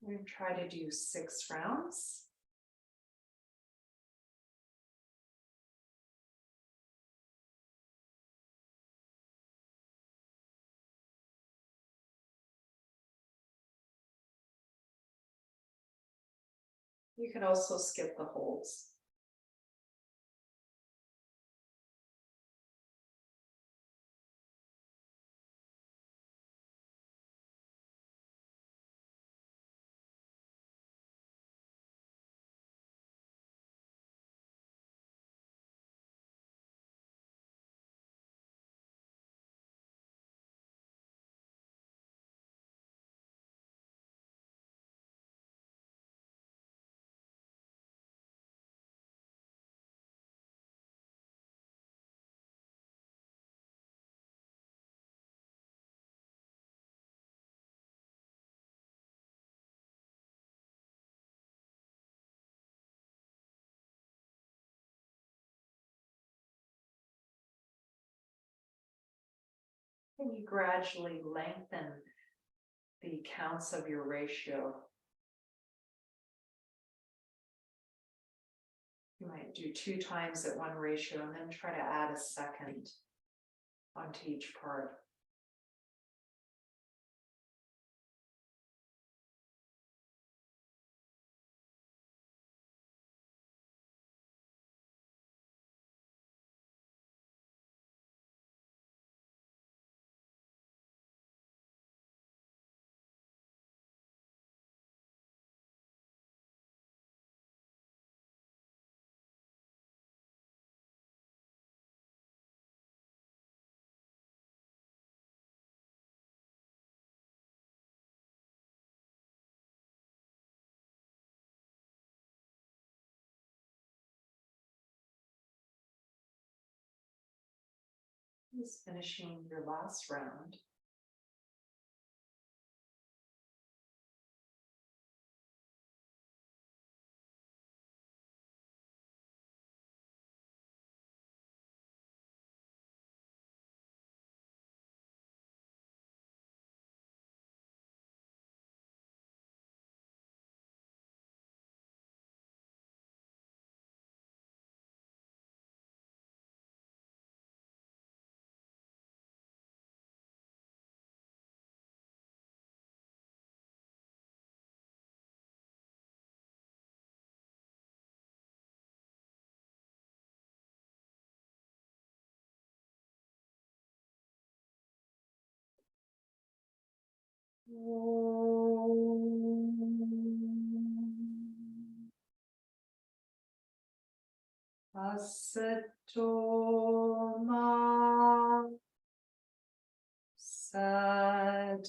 We're going to try to do 6 rounds. You can also skip the holds. And you gradually lengthen the counts of your ratio. You might do 2 times at one ratio and then try to add a second onto each part. Just finishing your last round. Asatoma Sadgamaya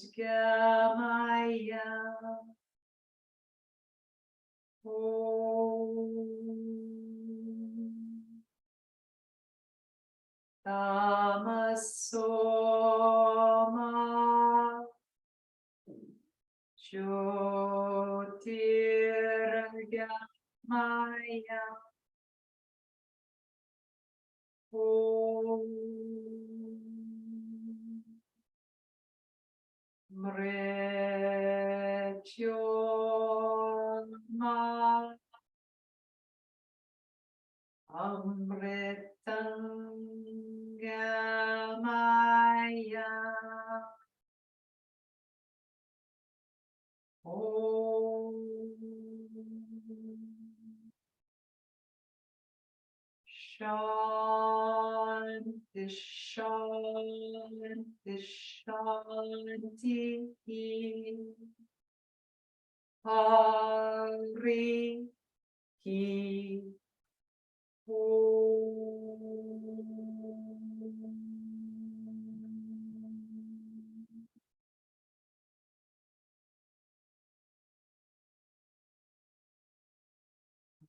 Om Tamasoma Jyotirgamaya Om Mrityoma Amritangamaya Om Shanti Shanti Shanti Hari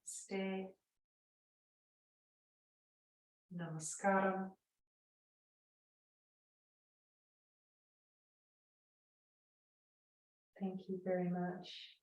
Stay. Namaskaram. Thank you very much.